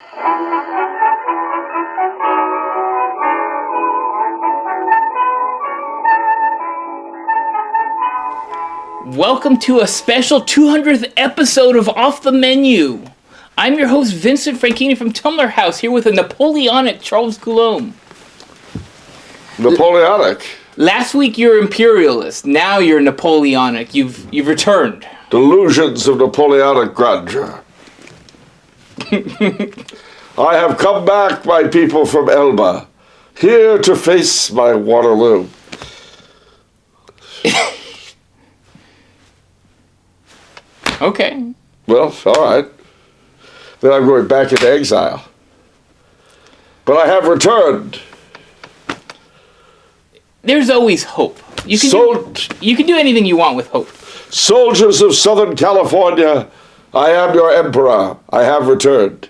Welcome to a special 200th episode of Off the Menu. I'm your host, Vincent Franchini from Tumblr House, here with a Napoleonic Charles Coulombe. Napoleonic? Last week you were imperialist, now you're Napoleonic. You've returned. Delusions of Napoleonic grandeur. I have come back, my people from Elba, here to face my Waterloo. Okay. Well, all right. Then I'm going back into exile. But I have returned. There's always hope. You can do anything you want with hope. Soldiers of Southern California, I am your emperor. I have returned.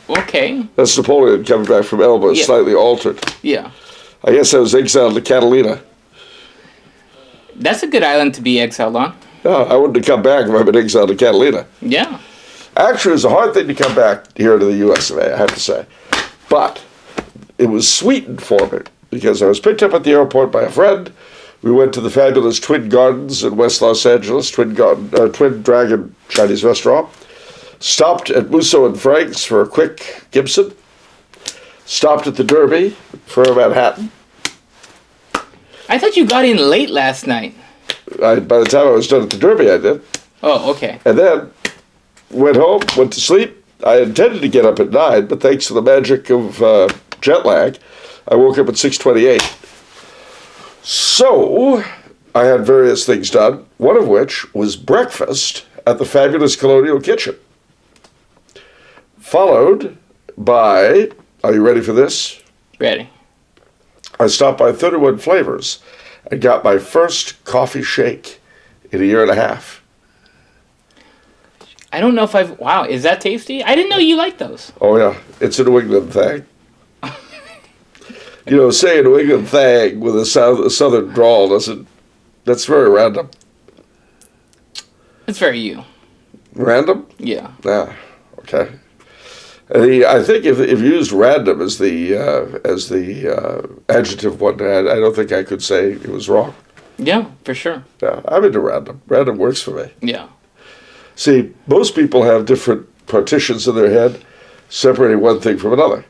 Okay. That's Napoleon coming back from Elba, Yeah. slightly altered. Yeah. I guess I was exiled to Catalina. That's a good island to be exiled on. Yeah, I wouldn't have come back if I'd been exiled to Catalina. Yeah. Actually, it's a hard thing to come back here to the U.S. of A., I have to say. But it was sweetened for me because I was picked up at the airport by a friend. We went to the fabulous Twin Gardens in West Los Angeles, Twin Dragon Chinese restaurant. Stopped at Musso and Frank's for a quick Gibson. Stopped at the Derby for a Manhattan. I thought you got in late last night. By the time I was done at the Derby, I did. Oh, okay. And then went home, went to sleep. I intended to get up at 9, but thanks to the magic of jet lag, I woke up at 6:28. So I had various things done, one of which was breakfast at the fabulous Colonial Kitchen. Followed by, are you ready for this? Ready. I stopped by 31 Flavors and got my first coffee shake in a year and a half. I don't know if wow, is that tasty? I didn't know you liked those. Oh yeah, it's a New England thing. You know, saying New England thing with a southern drawl that's very random. It's very you. Random? Yeah. Yeah, okay. I think if you used random as the adjective one, I don't think I could say it was wrong. Yeah, for sure. Yeah, I'm into random. Random works for me. Yeah. See, most people have different partitions in their head separating one thing from another.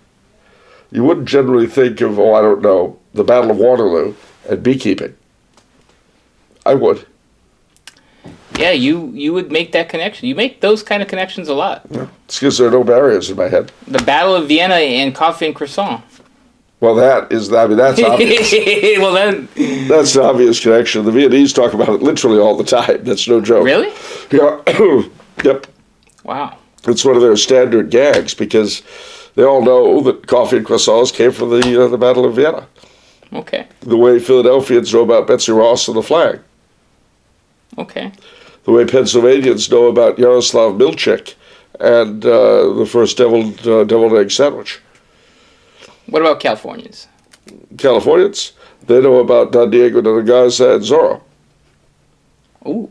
You wouldn't generally think of, I don't know, the Battle of Waterloo and beekeeping. I would. Yeah, you would make that connection. You make those kind of connections a lot. Yeah. It's because there are no barriers in my head. The Battle of Vienna and coffee and croissant. Well, that's obvious. Well, then... That's an obvious connection. The Viennese talk about it literally all the time. That's no joke. Really? Yeah. Yep. Wow. It's one of their standard gags because they all know that coffee and croissants came from the Battle of Vienna. Okay. The way Philadelphians know about Betsy Ross and the flag. Okay. The way Pennsylvanians know about Yaroslav Milchik and the first deviled egg sandwich. What about Californians? Californians, they know about Don Diego de la Garza and Zorro. Ooh.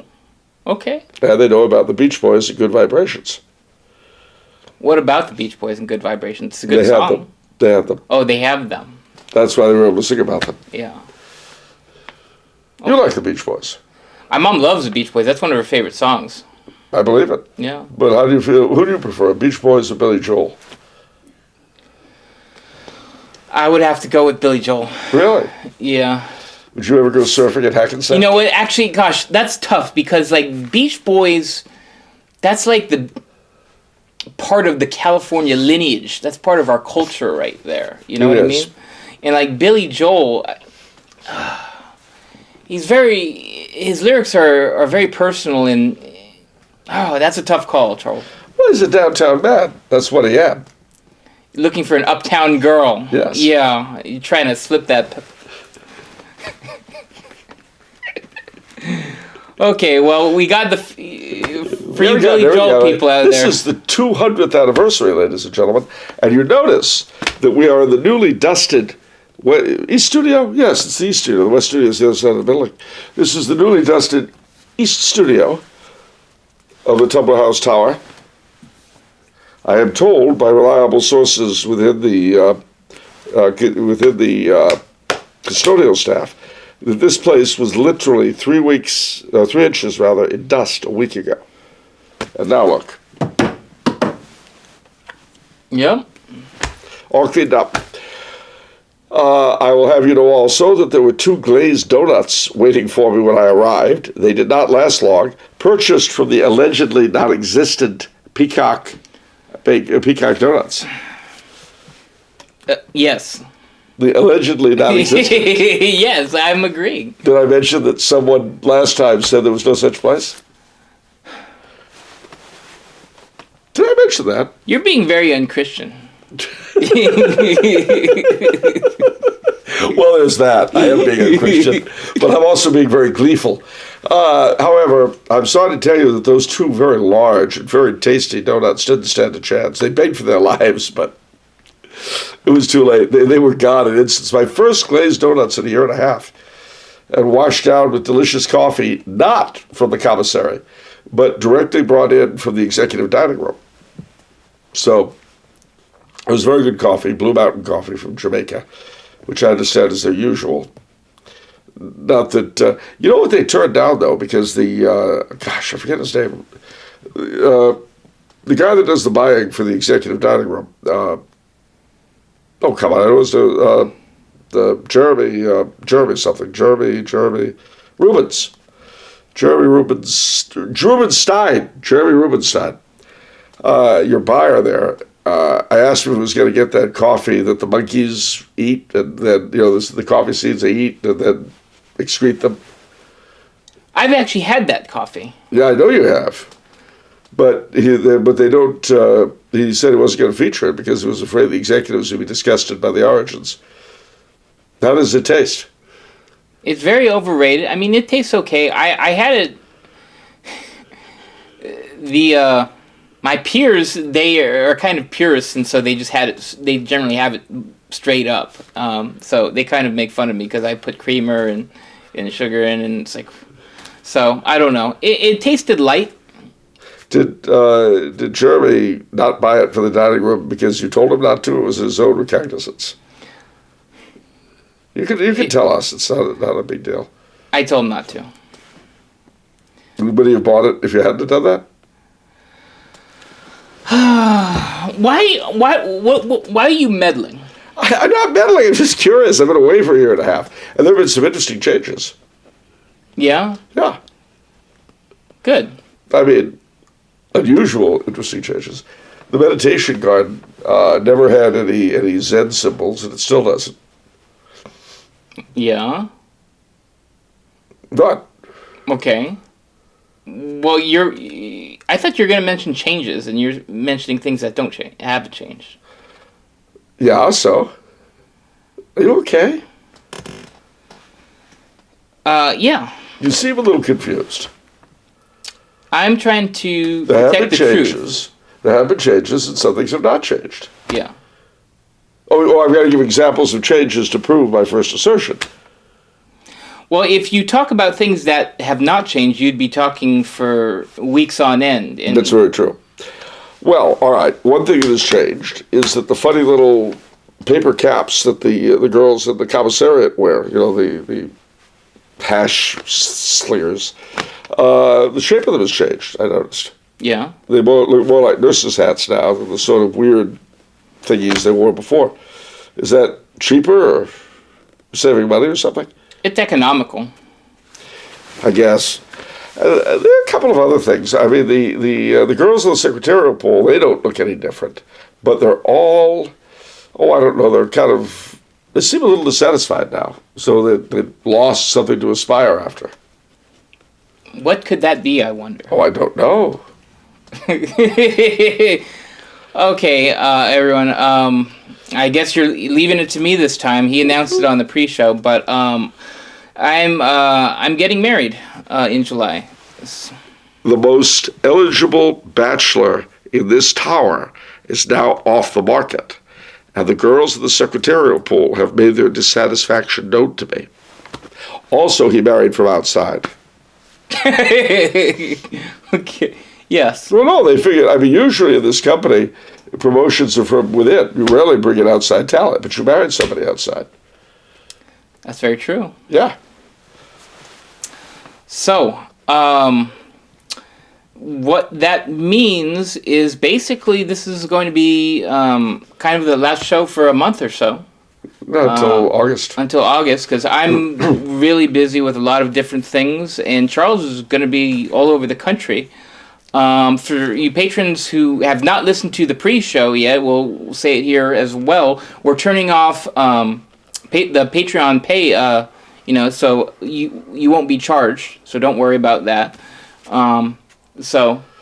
Okay. And they know about the Beach Boys and Good Vibrations. What about the Beach Boys and Good Vibrations? It's a good They song. have them. They have them. Oh, they have them. That's why they were able to sing about them. Yeah. You like the Beach Boys. My mom loves the Beach Boys. That's one of her favorite songs. I believe it. Yeah. But how do you feel? Who do you prefer, Beach Boys or Billy Joel? I would have to go with Billy Joel. Really? Yeah. Would you ever go surfing at Hackensack? You know what? Actually, gosh, that's tough because, like, Beach Boys, that's like the part of the California lineage. That's part of our culture right there. You know what I mean? And, like, Billy Joel, his lyrics are very personal and, that's a tough call, Charles. Well, he's a downtown man. That's what he had. Looking for an uptown girl. Yes. Yeah, you're trying to slip that. Okay, well, we got the free Billy Joel people out there. This is the 200th anniversary, ladies and gentlemen. And you notice that we are in the newly dusted East Studio? Yes, it's the East Studio. The West Studio is the other side of the building. This is the newly dusted East Studio of the Tumblr House Tower. I am told by reliable sources within the custodial staff that this place was literally 3 inches in dust a week ago. And now look. Yep. All cleaned up. I will have you know also that there were 2 glazed donuts waiting for me when I arrived. They did not last long. Purchased from the allegedly non-existent Peacock Donuts. Yes. The allegedly non-existent. Yes, I'm agreeing. Did I mention that someone last time said there was no such place? Did I mention that? You're being very unchristian. Well, there's that. I am being a Christian, but I'm also being very gleeful. However, I'm sorry to tell you that those 2 very large and very tasty donuts didn't stand a chance. They begged for their lives, but it was too late. They were gone in instants. My first glazed donuts in a year and a half, and washed down with delicious coffee, not from the commissary, but directly brought in from the executive dining room. So it was very good coffee, Blue Mountain coffee from Jamaica, which I understand is their usual. Not that, you know what they turned down, though, because I forget his name. The guy that does the buying for the executive dining room, come on, it was the Jeremy Rubens. Jeremy Rubenstein, your buyer there. I asked him if he was going to get that coffee that the monkeys eat, and then, the coffee seeds they eat, and then excrete them. I've actually had that coffee. Yeah, I know you have. But they don't, he said he wasn't going to feature it because he was afraid the executives would be disgusted by the origins. How does it taste? It's very overrated. I mean, it tastes okay. I had it. My peers, they are kind of purists, and so they just had it. They generally have it straight up. So they kind of make fun of me because I put creamer and sugar in, and it's like. So I don't know. It tasted light. Did Jeremy not buy it for the dining room because you told him not to? It was his own recognizance. You can tell us. It's not a big deal. I told him not to. Would you have bought it if you hadn't done that? Why are you meddling? I'm not meddling. I'm just curious. I've been away for a year and a half, and there have been some interesting changes. Yeah? Yeah. Good. I mean, unusual, interesting changes. The meditation garden never had any Zen symbols, and it still doesn't. Yeah? Not. Okay. Well, I thought you were going to mention changes, and you're mentioning things that don't change, haven't changed. Yeah, so? Are you okay? Yeah. You seem a little confused. I'm trying to protect the truth. There have been changes, and some things have not changed. Yeah. Oh, I've got to give examples of changes to prove my first assertion. Well, if you talk about things that have not changed, you'd be talking for weeks on end. That's very true. Well, all right. One thing that has changed is that the funny little paper caps that the girls in the commissariat wear, the hash slingers, the shape of them has changed, I noticed. Yeah. They look more like nurses' hats now than the sort of weird thingies they wore before. Is that cheaper or saving money or something? It's economical. I guess. There are a couple of other things. I mean, the girls in the secretarial pool, they don't look any different. But they're all, I don't know, they seem a little dissatisfied now. So they've lost something to aspire after. What could that be, I wonder? Oh, I don't know. Okay, everyone. I guess you're leaving it to me this time. He announced it on the pre-show, but I'm getting married in July. The most eligible bachelor in this tower is now off the market, and the girls in the secretarial pool have made their dissatisfaction known to me. Also, he married from outside. Okay. Yes. Well, no, they figured, I mean, usually in this company, promotions are from within. You rarely bring in outside talent, but you married somebody outside. That's very true. Yeah. So, what that means is basically this is going to be kind of the last show for a month or so. Not until August. Until August, because I'm really busy with a lot of different things, and Charles is going to be all over the country. For you patrons who have not listened to the pre-show yet, we'll say it here as well. We're turning off the Patreon pay, so you won't be charged. So don't worry about that. But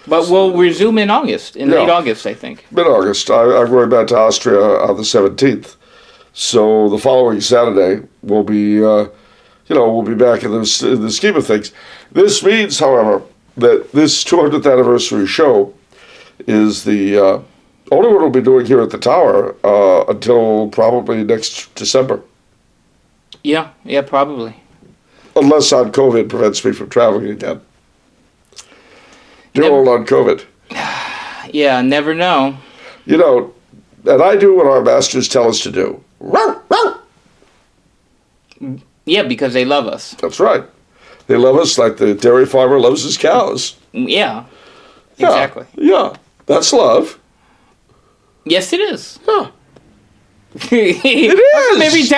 we'll resume in August, late August, I think. Mid-August. I'm going back to Austria on the 17th. So the following Saturday, we'll be back in the scheme of things. This means, however, that this 200th anniversary show is the only one we'll be doing here at the Tower until probably next December. Yeah, probably. Unless on COVID prevents me from traveling again. You're old on COVID. Yeah, never know. And I do what our masters tell us to do. Yeah, because they love us. That's right. They love us like the dairy farmer loves his cows. Yeah, exactly. Yeah, that's love. Yes, it is. Yeah. It is.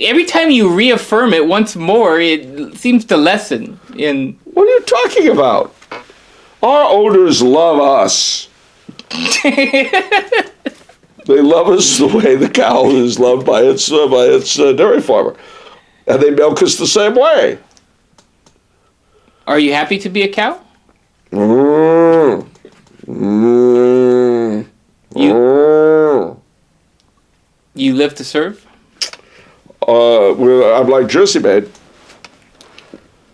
Every time you reaffirm it once more, it seems to lessen. What are you talking about? Our owners love us. They love us the way the cow is loved by its dairy farmer. And they milk us the same way. Are you happy to be a cow? You live to serve? I'm like Jersey Maid.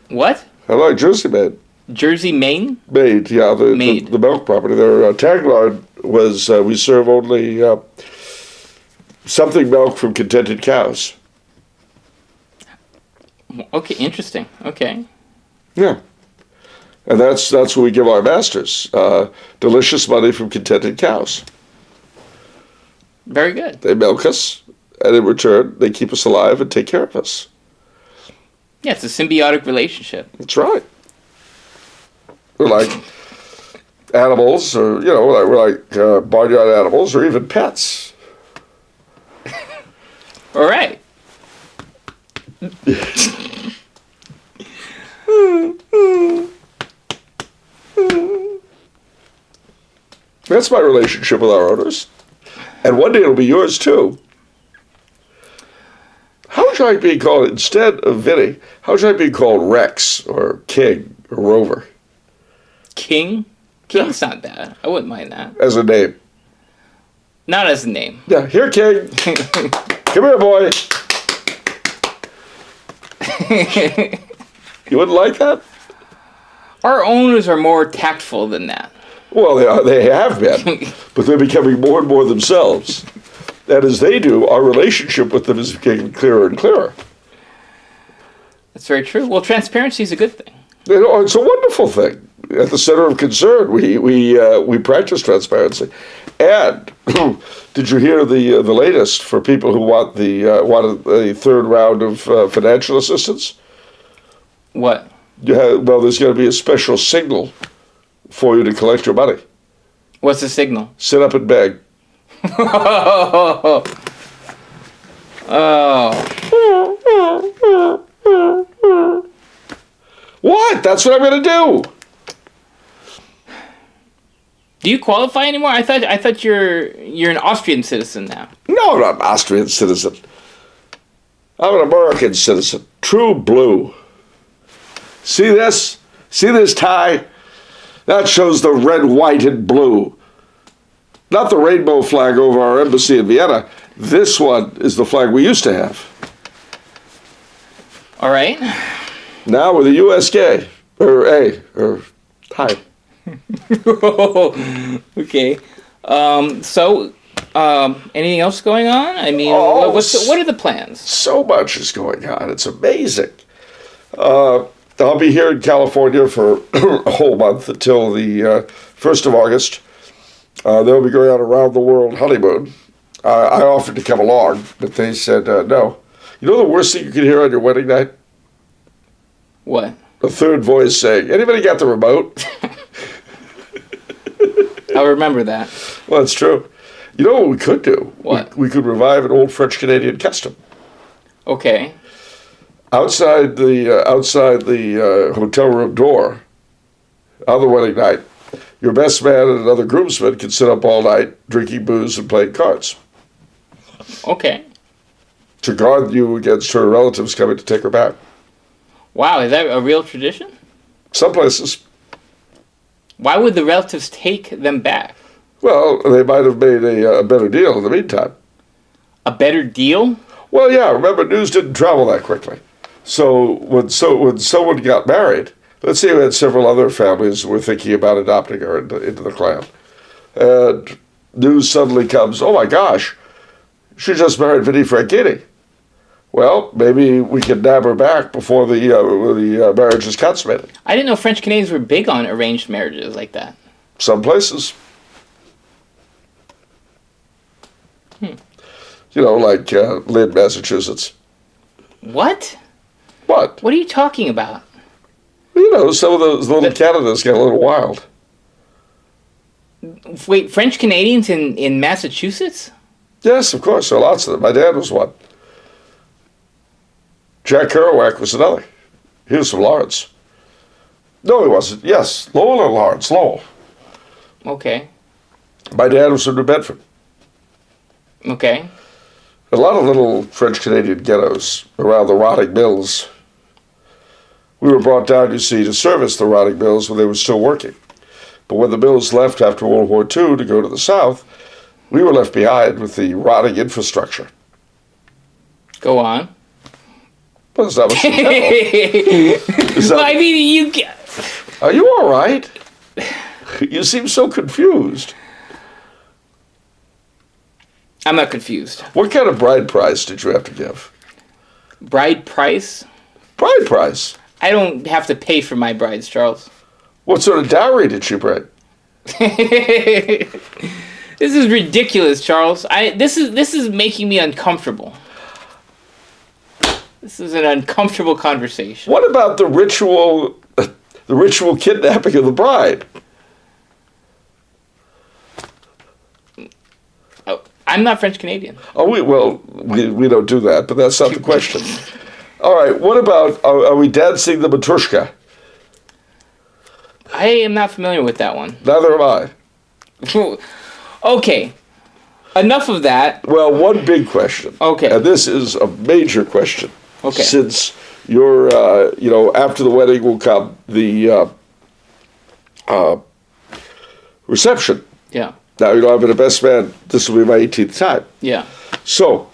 What? I like Jersey Maid. Jersey, Maine? Maid, yeah, the milk property. Their tagline was, we serve only something milk from contented cows. Okay, interesting. Okay. Yeah. And that's what we give our masters. Delicious money from contented cows. Very good. They milk us, and in return, they keep us alive and take care of us. Yeah, it's a symbiotic relationship. That's right. We're like animals, or, we're like barnyard animals, or even pets. All right. That's my relationship with our owners. And one day it'll be yours too. How would you like being called, instead of Vinny, how would you like being called Rex or King or Rover? King? King's not bad. I wouldn't mind that. As a name. Not as a name. Yeah, here, King. Come here, boy. You wouldn't like that? Our owners are more tactful than that. Well, they have been, but they're becoming more and more themselves. And as they do, our relationship with them is getting clearer and clearer. That's very true. Well, transparency is a good thing. It's a wonderful thing. At the center of concern, we practice transparency. And did you hear the latest for people who want wanted a third round of financial assistance? What? Well, there's going to be a special signal for you to collect your money. What's the signal? Sit up and beg. Oh. What? That's what I'm going to do. Do you qualify anymore? I thought you're an Austrian citizen now. No, I'm not an Austrian citizen. I'm an American citizen. True blue. See this? See this tie? That shows the red, white, and blue. Not the rainbow flag over our embassy in Vienna. This one is the flag we used to have. All right. Now we're the USK. Or hi. Okay. Anything else going on? I mean, what are the plans? So much is going on. It's amazing. I'll be here in California for a whole month until the 1st of August. They'll be going on a round-the-world honeymoon. I offered to come along, but they said no. You know the worst thing you can hear on your wedding night? What? A third voice saying, "Anybody got the remote?" I'll remember that. Well, it's true. You know what we could do? What? We could revive an old French-Canadian custom. Okay. Outside the hotel room door on the wedding night, your best man and another groomsman can sit up all night drinking booze and playing cards. Okay. To guard you against her relatives coming to take her back. Wow, is that a real tradition? Some places. Why would the relatives take them back? Well, they might have made a better deal in the meantime. A better deal? Well, yeah, remember, news didn't travel that quickly. So when someone got married, let's say we had several other families who were thinking about adopting her into the clan, and news suddenly comes, oh my gosh, she just married Vinnie Franchini. Well, maybe we can nab her back before the marriage is consummated. I didn't know French Canadians were big on arranged marriages like that. Some places. You know, like Lynn, Massachusetts. What? What? What are you talking about? You know, some of those little Canadas get a little wild. Wait, French Canadians in Massachusetts? Yes, of course. There are lots of them. My dad was one. Jack Kerouac was another. He was from Lawrence. No, he wasn't. Yes, Lowell or Lawrence? Lowell. Okay. My dad was from New Bedford. Okay. A lot of little French-Canadian ghettos around the rotting mills. We were brought down, you see, to service the rotting mills when they were still working. But when the mills left after World War II to go to the south, we were left behind with the rotting infrastructure. Go on. Well, is that what you know? Well, I mean, you... Are you all right? You seem so confused. I'm not confused. What kind of bride price did you have to give? Bride price? Bride price? I don't have to pay for my brides, Charles. What sort of dowry did she bring? This is ridiculous, Charles. This is making me uncomfortable. This is an uncomfortable conversation. What about the ritual kidnapping of the bride? Oh, I'm not French Canadian. Oh, we don't do that, but that's not the question. All right, what about, are we dancing the Matrushka? I am not familiar with that one. Neither am I. Okay, enough of that. Well, one big question. Okay. And this is a major question. Okay. Since you're, after the wedding will come the reception. Yeah. Now, I've been a best man. This will be my 18th time. Yeah. So,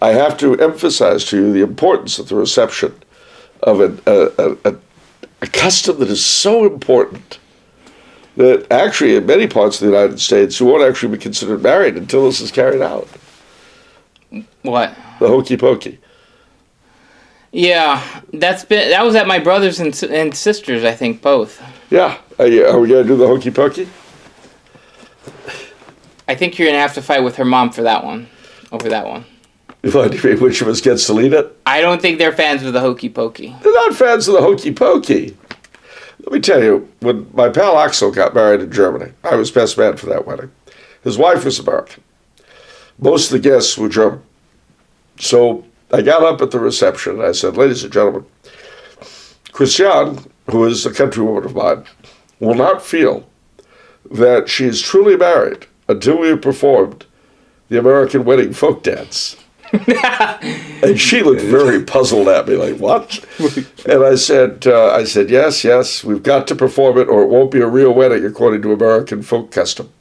I have to emphasize to you the importance of the reception of a custom that is so important that actually in many parts of the United States you won't actually be considered married until this is carried out. What? The Hokey Pokey. Yeah, that was at my brother's and sisters, I think, both. Yeah. Are we going to do the Hokey Pokey? I think you're going to have to fight with her mom for that one, over that one. Which of us gets to lead it? I don't think they're fans of the Hokey Pokey. They're not fans of the Hokey Pokey. Let me tell you, when my pal Axel got married in Germany, I was best man for that wedding. His wife was American. Most of the guests were German. So I got up at the reception and I said, ladies and gentlemen, Christiane, who is a countrywoman of mine, will not feel that she is truly married until we have performed the American wedding folk dance. And she looked very puzzled at me, like, what? And I said, yes, we've got to perform it or it won't be a real wedding according to American folk custom.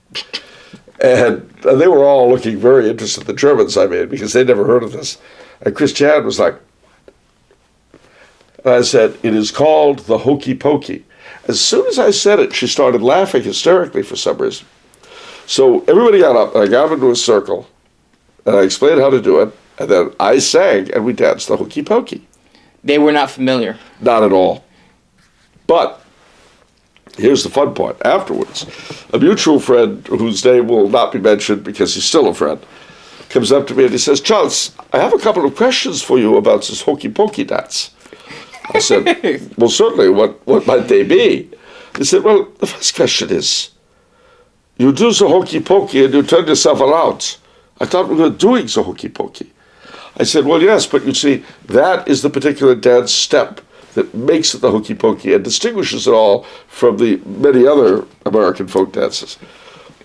And they were all looking very interested, the Germans, I mean, because they'd never heard of this. And Christiane was like, and I said, it is called the Hokey Pokey. As soon as I said it, she started laughing hysterically for some reason. So everybody got up, and I got them into a circle, and I explained how to do it, and then I sang, and we danced the Hokey Pokey. They were not familiar. Not at all. But here's the fun part. Afterwards, a mutual friend whose name will not be mentioned because he's still a friend comes up to me and he says, Charles, I have a couple of questions for you about this Hokey Pokey dance. I said, well, certainly, what might they be? He said, well, the first question is, you do the Hokey Pokey and you turn yourself around. I thought we were doing the Hokey Pokey. I said, well, yes, but you see, that is the particular dance step that makes it the Hokey Pokey and distinguishes it all from the many other American folk dances.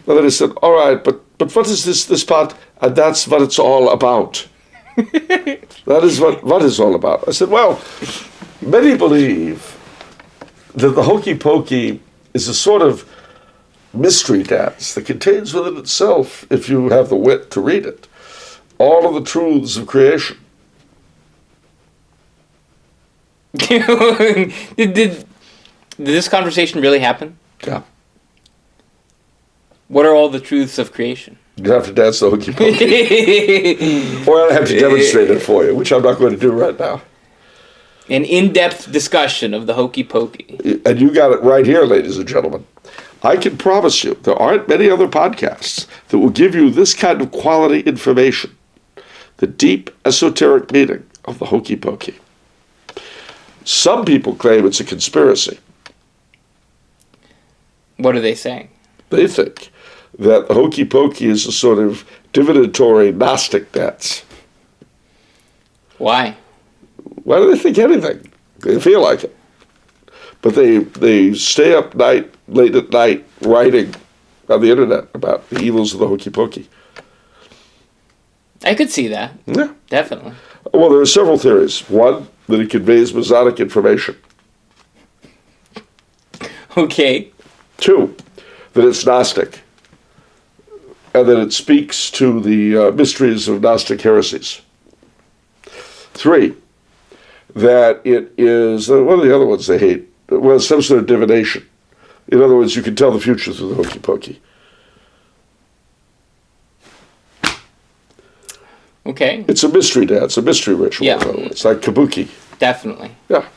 And then he said, all right, but what is this part? And that's what it's all about. That is what it's all about. I said, well, many believe that the Hokey Pokey is a sort of mystery dance that contains within itself, if you have the wit to read it, all of the truths of creation. Did this conversation really happen? Yeah. What are all the truths of creation? You have to dance the Hokey Pokey. Or I have to demonstrate it for you, which I'm not going to do right now. An in-depth discussion of the Hokey Pokey. And you got it right here, ladies and gentlemen. I can promise you there aren't many other podcasts that will give you this kind of quality information. The deep esoteric meaning of the Hokey Pokey. Some people claim it's a conspiracy. What are they saying? They think that the Hokey Pokey is a sort of divinatory Gnostic dance. Why? Why do they think anything? They feel like it. But they stay up late at night, writing on the internet about the evils of the Hokey Pokey. I could see that. Yeah. Definitely. Well, there are several theories. One, that it conveys Masonic information. Okay. Two, that it's Gnostic. And that it speaks to the mysteries of Gnostic heresies. Three, that it is, what are the other ones they hate? Well, some sort of divination. In other words, you can tell the future through the Hokey Pokey. Okay. It's a mystery dance, a mystery ritual. Yeah. In other words, like kabuki. Definitely. Yeah.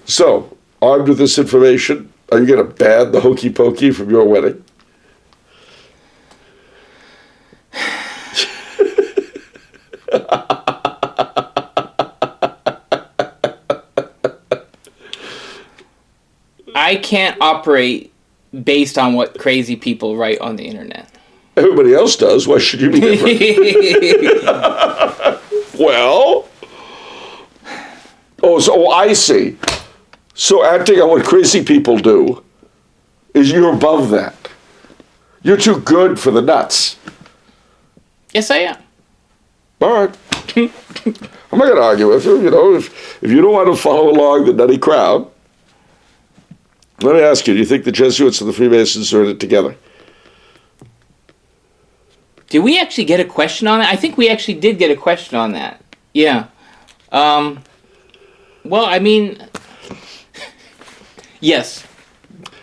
So, armed with this information, are you going to ban the Hokey Pokey from your wedding? I can't operate based on what crazy people write on the internet. Everybody else does. Why should you be different? Well, I see. So acting on what crazy people do is you're above that. You're too good for the nuts. Yes, I am. All right. I'm not going to argue with you. You know, if you don't want to follow along the nutty crowd, let me ask you, do you think the Jesuits and the Freemasons are in it together? Did we actually get a question on that? I think we actually did get a question on that. Yeah. Well, I mean, yes.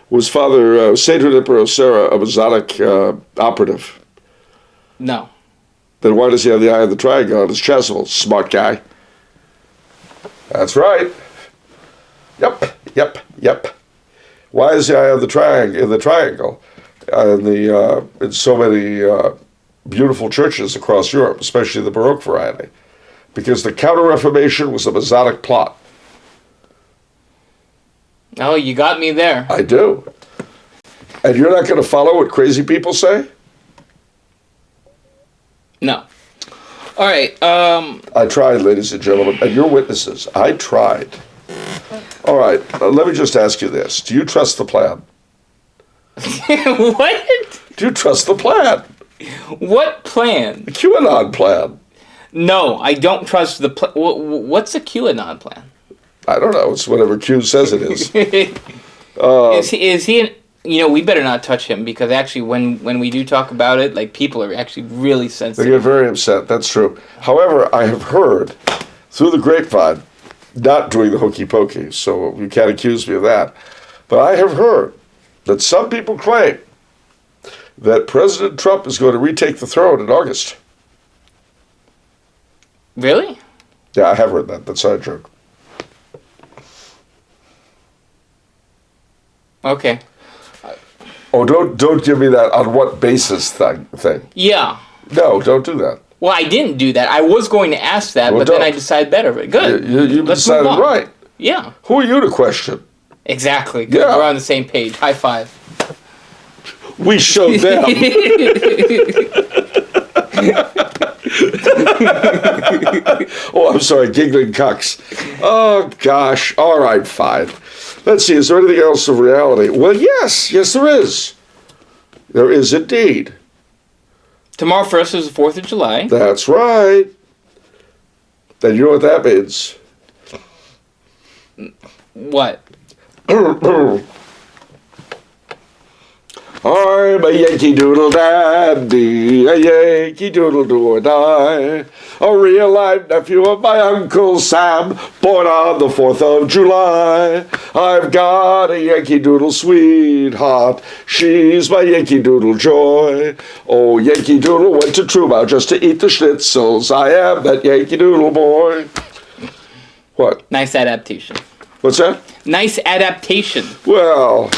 Was Father Saint Junipero Serra a Masonic operative? No. Then why does he have the eye of the triangle on his chasuble? Smart guy. That's right. Yep. Why is the eye of the triangle in so many beautiful churches across Europe, especially the Baroque variety? Because the Counter-Reformation was a Masonic plot. Oh, you got me there. I do. And you're not going to follow what crazy people say? No. All right. I tried, ladies and gentlemen, and you're witnesses. I tried. All right, let me just ask you this. Do you trust the plan? What? Do you trust the plan? What plan? The QAnon plan. No, I don't trust the plan. What's a QAnon plan? I don't know. It's whatever Q says it is. Is he we better not touch him, because actually when we do talk about it, like, people are actually really sensitive. They get very upset. That's true. However, I have heard through the grapevine, not doing the Hokey Pokey, so you can't accuse me of that, but I have heard that some people claim that President Trump is going to retake the throne in August. Really? Yeah, I have heard that. That's not a joke. Okay. Oh, don't give me that on what basis thing. Yeah. No, don't do that. Well, I didn't do that. I was going to ask that, Well, but then I decided better. Good. You Let's decided move on. right. Yeah. Who are you to question? Exactly. Good. Yeah. We're on the same page. High five. We showed them. Oh, I'm sorry, giggling cucks. Oh, gosh. All right, fine. Let's see, is there anything else of reality? Well, yes, there is. There is indeed. Tomorrow for us is the 4th of July. That's right. And you know what that means? What? I'm a Yankee Doodle Dandy, a Yankee Doodle do or die, a real life nephew of my Uncle Sam, born on the 4th of July. I've got a Yankee Doodle sweetheart, she's my Yankee Doodle joy. Oh, Yankee Doodle went to Trumau just to eat the schnitzels. I am that Yankee Doodle boy. What? Nice adaptation. What's that? Nice adaptation. Well,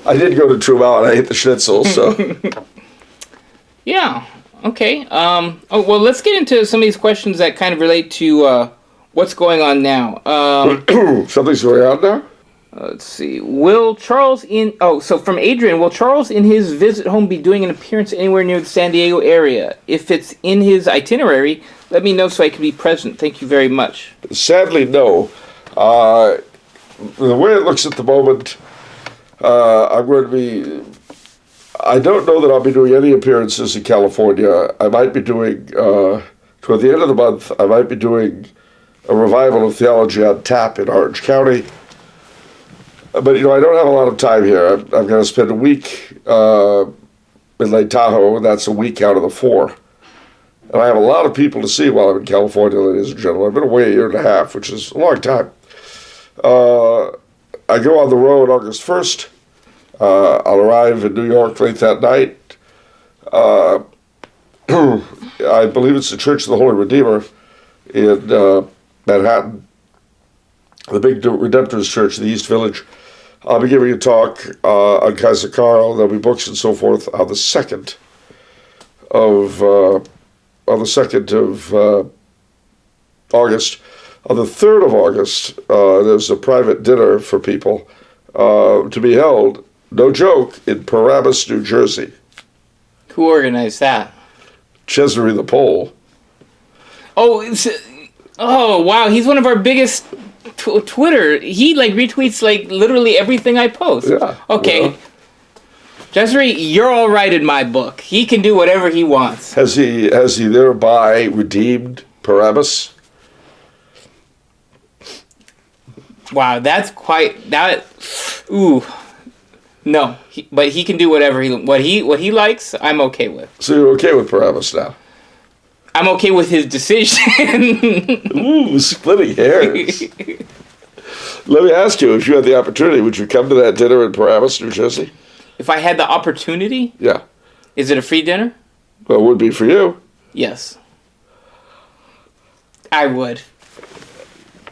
I did go to Trumau and I ate the schnitzel, so. Yeah. Okay. Well, let's get into some of these questions that kind of relate to what's going on now. Something's going on now? Let's see. Will Charles so from Adrian, will Charles in his visit home be doing an appearance anywhere near the San Diego area? If it's in his itinerary, let me know so I can be present. Thank you very much. Sadly, no. The way it looks at the moment, I'm going to be. I don't know that I'll be doing any appearances in California. I might be doing, toward the end of the month, I might be doing a revival of theology on tap in Orange County. But, I don't have a lot of time here. I'm going to spend a week in Lake Tahoe, and that's a week out of the 4. And I have a lot of people to see while I'm in California, ladies and gentlemen. I've been away a year and a half, which is a long time. I go on the road August 1st. I'll arrive in New York late that night. I believe it's the Church of the Holy Redeemer in Manhattan, the big Redemptorist Church in the East Village. I'll be giving a talk on Kaiser Karl. There'll be books and so forth on the 2nd of August. On the 3rd of August, there's a private dinner for people to be held, no joke, in Paramus, New Jersey. Who organized that? Cesare the Pole. Oh, wow. He's one of our biggest Twitter. He retweets literally everything I post. Yeah. Okay. Well, Cesare, you're all right in my book. He can do whatever he wants. Has he thereby redeemed Paramus? Wow, that's quite that. Ooh, no, but he can do whatever what he likes. I'm okay with. So you're okay with Paramus now? I'm okay with his decision. Ooh, splitting hairs. Let me ask you: if you had the opportunity, would you come to that dinner in Paramus, New Jersey? If I had the opportunity, yeah. Is it a free dinner? Well, it would be for you. Yes, I would.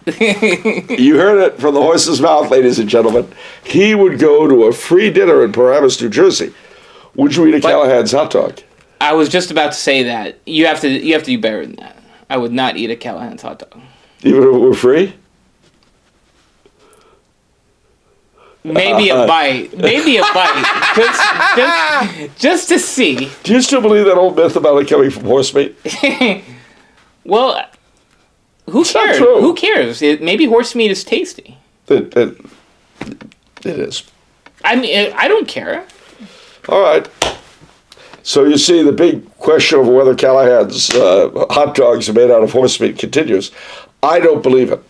You heard it from the horse's mouth, ladies and gentlemen. He would go to a free dinner in Paramus, New Jersey. Would you eat a Callahan's hot dog? I was just about to say that. You have to do better than that. I would not eat a Callahan's hot dog. Even if it were free? Maybe a bite. Maybe a bite. Just to see. Do you still believe that old myth about it coming from horse meat? Well, who cares? Who cares? Maybe horse meat is tasty. It is. I mean, I don't care. All right. So you see, the big question of whether Callahan's hot dogs are made out of horse meat continues. I don't believe it.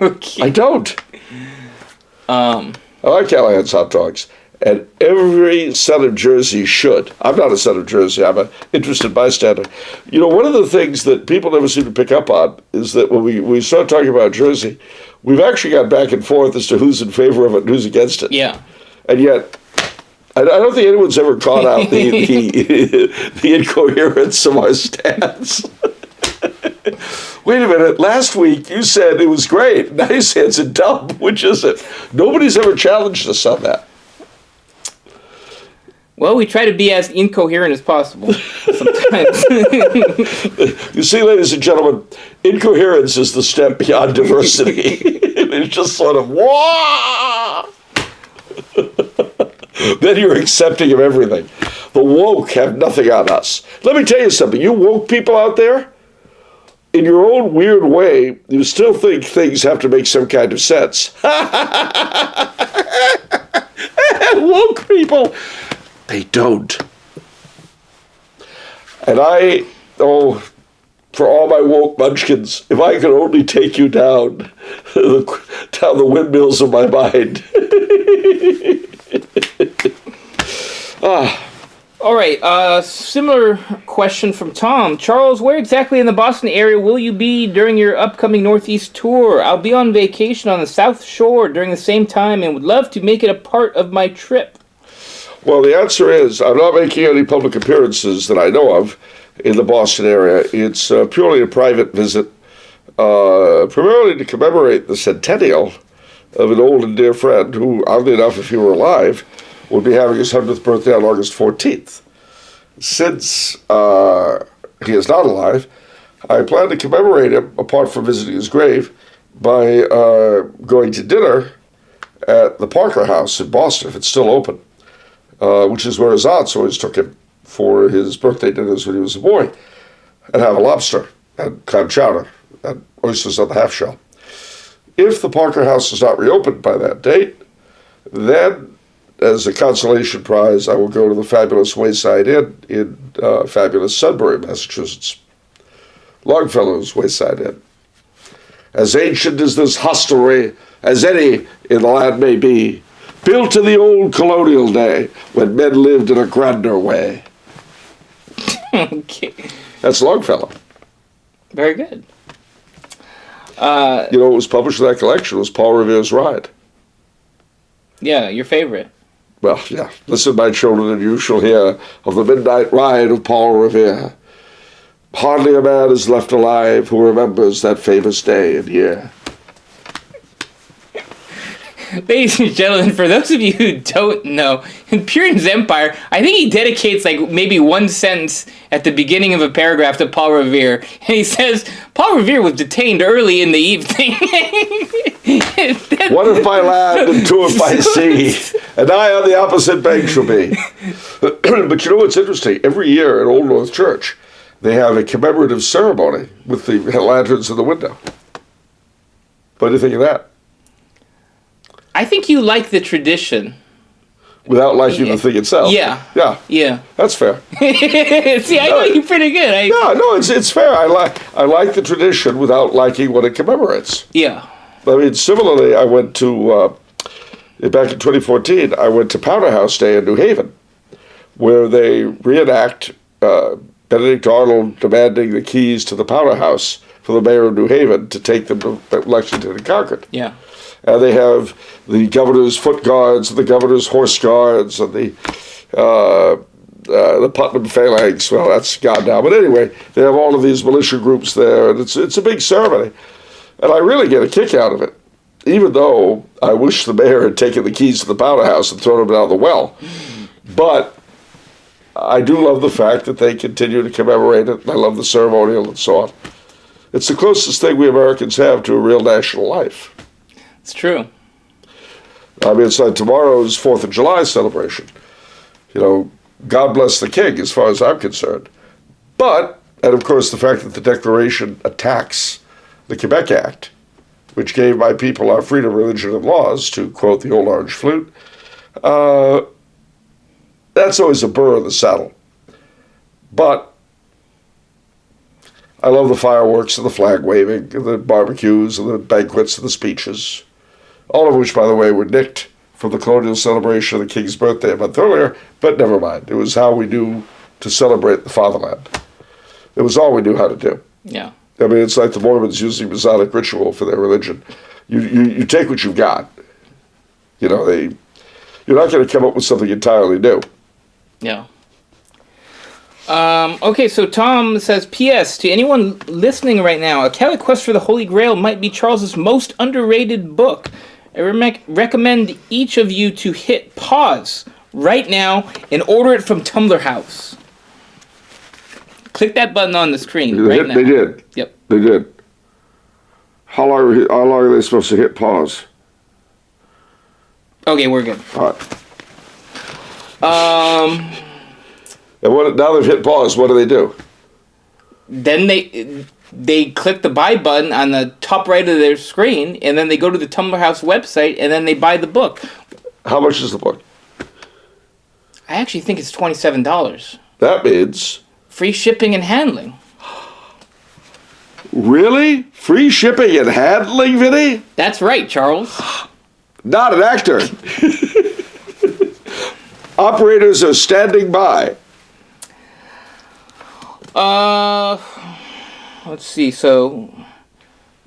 Okay. I don't. I like Callahan's hot dogs. And every son of Jersey should. I'm not a son of Jersey. I'm an interested bystander. One of the things that people never seem to pick up on is that when we start talking about Jersey, we've actually got back and forth as to who's in favor of it and who's against it. Yeah. And yet, I don't think anyone's ever caught out the incoherence of our stance. Wait a minute, last week you said it was great. Now you say it's a dump. Which is it? Nobody's ever challenged us on that. Well, we try to be as incoherent as possible sometimes. You see, ladies and gentlemen, incoherence is the step beyond diversity. It's just sort of, wah! Then you're accepting of everything. The woke have nothing on us. Let me tell you something. You woke people out there, in your own weird way, you still think things have to make some kind of sense. Woke people, they don't. And for all my woke munchkins, if I could only take you down the windmills of my mind. All right, similar question from Tom. Charles, where exactly in the Boston area will you be during your upcoming Northeast tour? I'll be on vacation on the South Shore during the same time and would love to make it a part of my trip. Well, the answer is I'm not making any public appearances that I know of in the Boston area. It's purely a private visit, primarily to commemorate the centennial of an old and dear friend who, oddly enough, if he were alive, would be having his 100th birthday on August 14th. Since he is not alive, I plan to commemorate him, apart from visiting his grave, by going to dinner at the Parker House in Boston, if it's still open, which is where his aunts always took him for his birthday dinners when he was a boy, and have a lobster and clam chowder and oysters on the half shell. If the Parker House is not reopened by that date, then as a consolation prize, I will go to the fabulous Wayside Inn in fabulous Sudbury, Massachusetts. Longfellow's Wayside Inn. As ancient as this hostelry as any in the land may be, built in the old colonial day when men lived in a grander way. Okay. That's Longfellow. Very good. What was published in that collection was Paul Revere's Ride. Yeah, your favorite. Well, yeah. Listen, my children, and you shall hear of the midnight ride of Paul Revere. Hardly a man is left alive who remembers that famous day and year. Ladies and gentlemen, for those of you who don't know, in Puritan's Empire, I think he dedicates like maybe one sentence at the beginning of a paragraph to Paul Revere, and he says, Paul Revere was detained early in the evening. One if by land and two if by sea, and I on the opposite bank shall be. But you know what's interesting? Every year at Old North Church, they have a commemorative ceremony with the lanterns in the window. What do you think of that? I think you like the tradition. Without liking the thing itself. Yeah. Yeah. Yeah. That's fair. See, I know you're pretty good. It's fair. I like the tradition without liking what it commemorates. Yeah. I mean, similarly, I went to, back in 2014, I went to Powder House Day in New Haven, where they reenact Benedict Arnold demanding the keys to the Powder House for the mayor of New Haven to take them to Lexington and Concord. Yeah. And they have the governor's foot guards, and the governor's horse guards, and the Putnam Phalanx. Well, that's gone now. But anyway, they have all of these militia groups there, and it's a big ceremony. And I really get a kick out of it, even though I wish the mayor had taken the keys to the Powder House and thrown them down the well. But I do love the fact that they continue to commemorate it, and I love the ceremonial and so on. It's the closest thing we Americans have to a real national life. It's true. I mean, it's like tomorrow's 4th of July celebration. God bless the king, as far as I'm concerned. But, and of course, the fact that the Declaration attacks the Quebec Act, which gave my people our freedom, religion, and laws, to quote the old Orange Flute, that's always a burr in the saddle. But I love the fireworks and the flag waving and the barbecues and the banquets and the speeches. All of which, by the way, were nicked from the colonial celebration of the King's birthday a month earlier, but never mind. It was how we knew to celebrate the fatherland. It was all we knew how to do. Yeah. I mean, it's like the Mormons using Masonic ritual for their religion. You take what you've got. You're not going to come up with something entirely new. Yeah. Okay, so Tom says, P.S. To anyone listening right now, A Catholic Quest for the Holy Grail might be Charles's most underrated book. I recommend each of you to hit pause right now and order it from Tumblr House. Click that button on the screen now. They did. Yep. They did. How long are they supposed to hit pause? Okay, we're good. All right. And now they've hit pause, what do? Then they click the buy button on the top right of their screen, and then they go to the Tumblr House website, and then they buy the book. How much is the book? I actually think it's $27. That means... free shipping and handling. Really? Free shipping and handling, Vinny? That's right, Charles. Not an actor. Operators are standing by. Let's see. So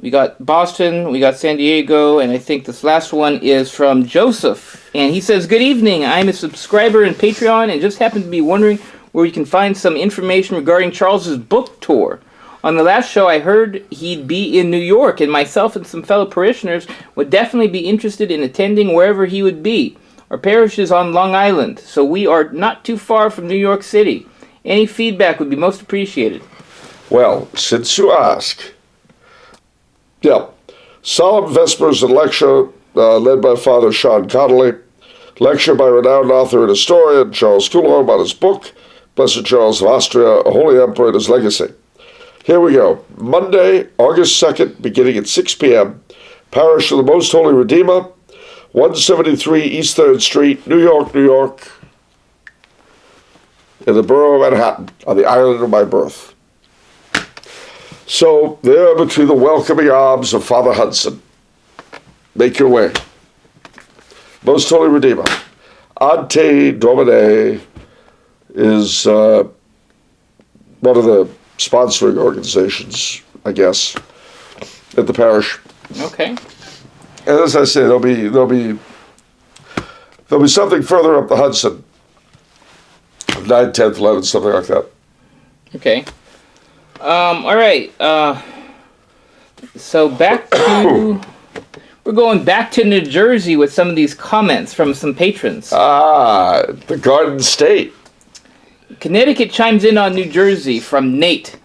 we got Boston, we got San Diego, and I think this last one is from Joseph. And he says, "Good evening. I'm a subscriber in Patreon and just happened to be wondering where you can find some information regarding Charles's book tour. On the last show, I heard he'd be in New York, and myself and some fellow parishioners would definitely be interested in attending wherever he would be. Our parish is on Long Island, so we are not too far from New York City. Any feedback would be most appreciated." Well, since you ask, solemn vespers and lecture led by Father Sean Connolly, lecture by renowned author and historian Charles Coulombe on his book, Blessed Charles of Austria, a Holy Emperor and His Legacy. Here we go. Monday, August 2nd, beginning at 6 p.m., Parish of the Most Holy Redeemer, 173 East 3rd Street, New York, New York, in the borough of Manhattan, on the island of my birth. So, there between the welcoming arms of Father Hudson, make your way. Most Holy Redeemer. Ante Domine is one of the sponsoring organizations, I guess, at the parish. Okay. And as I say, there'll be something further up the Hudson, 9th, 10th, 11th, something like that. Okay. All right. So back to we're going back to New Jersey with some of these comments from some patrons. The Garden State. Connecticut chimes in on New Jersey from Nate.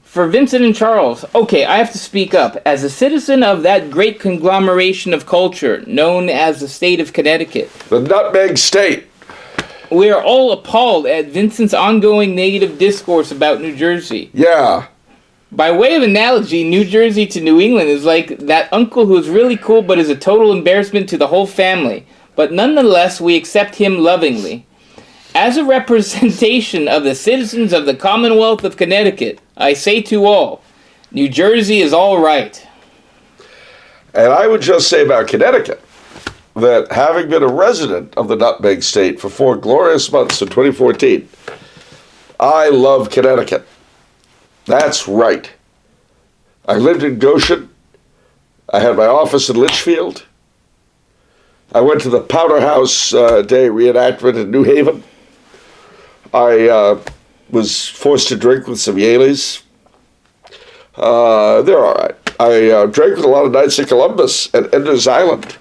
For Vincent and Charles, okay, I have to speak up. As a citizen of that great conglomeration of culture known as the state of Connecticut, The Nutmeg State. we are all appalled at Vincent's ongoing negative discourse about New Jersey. Yeah. By way of analogy, New Jersey to New England is like that uncle who is really cool but is a total embarrassment to the whole family. But nonetheless, we accept him lovingly. As a representation of the citizens of the Commonwealth of Connecticut, I say to all, New Jersey is all right. And I would just say about Connecticut that having been a resident of the Nutmeg State for 4 glorious months in 2014, I love Connecticut. That's right. I lived in Goshen. I had my office in Litchfield. I went to the Powder House Day reenactment in New Haven. I was forced to drink with some Yaleys. They're all right. I drank with a lot of Knights of Columbus at Ender's Island.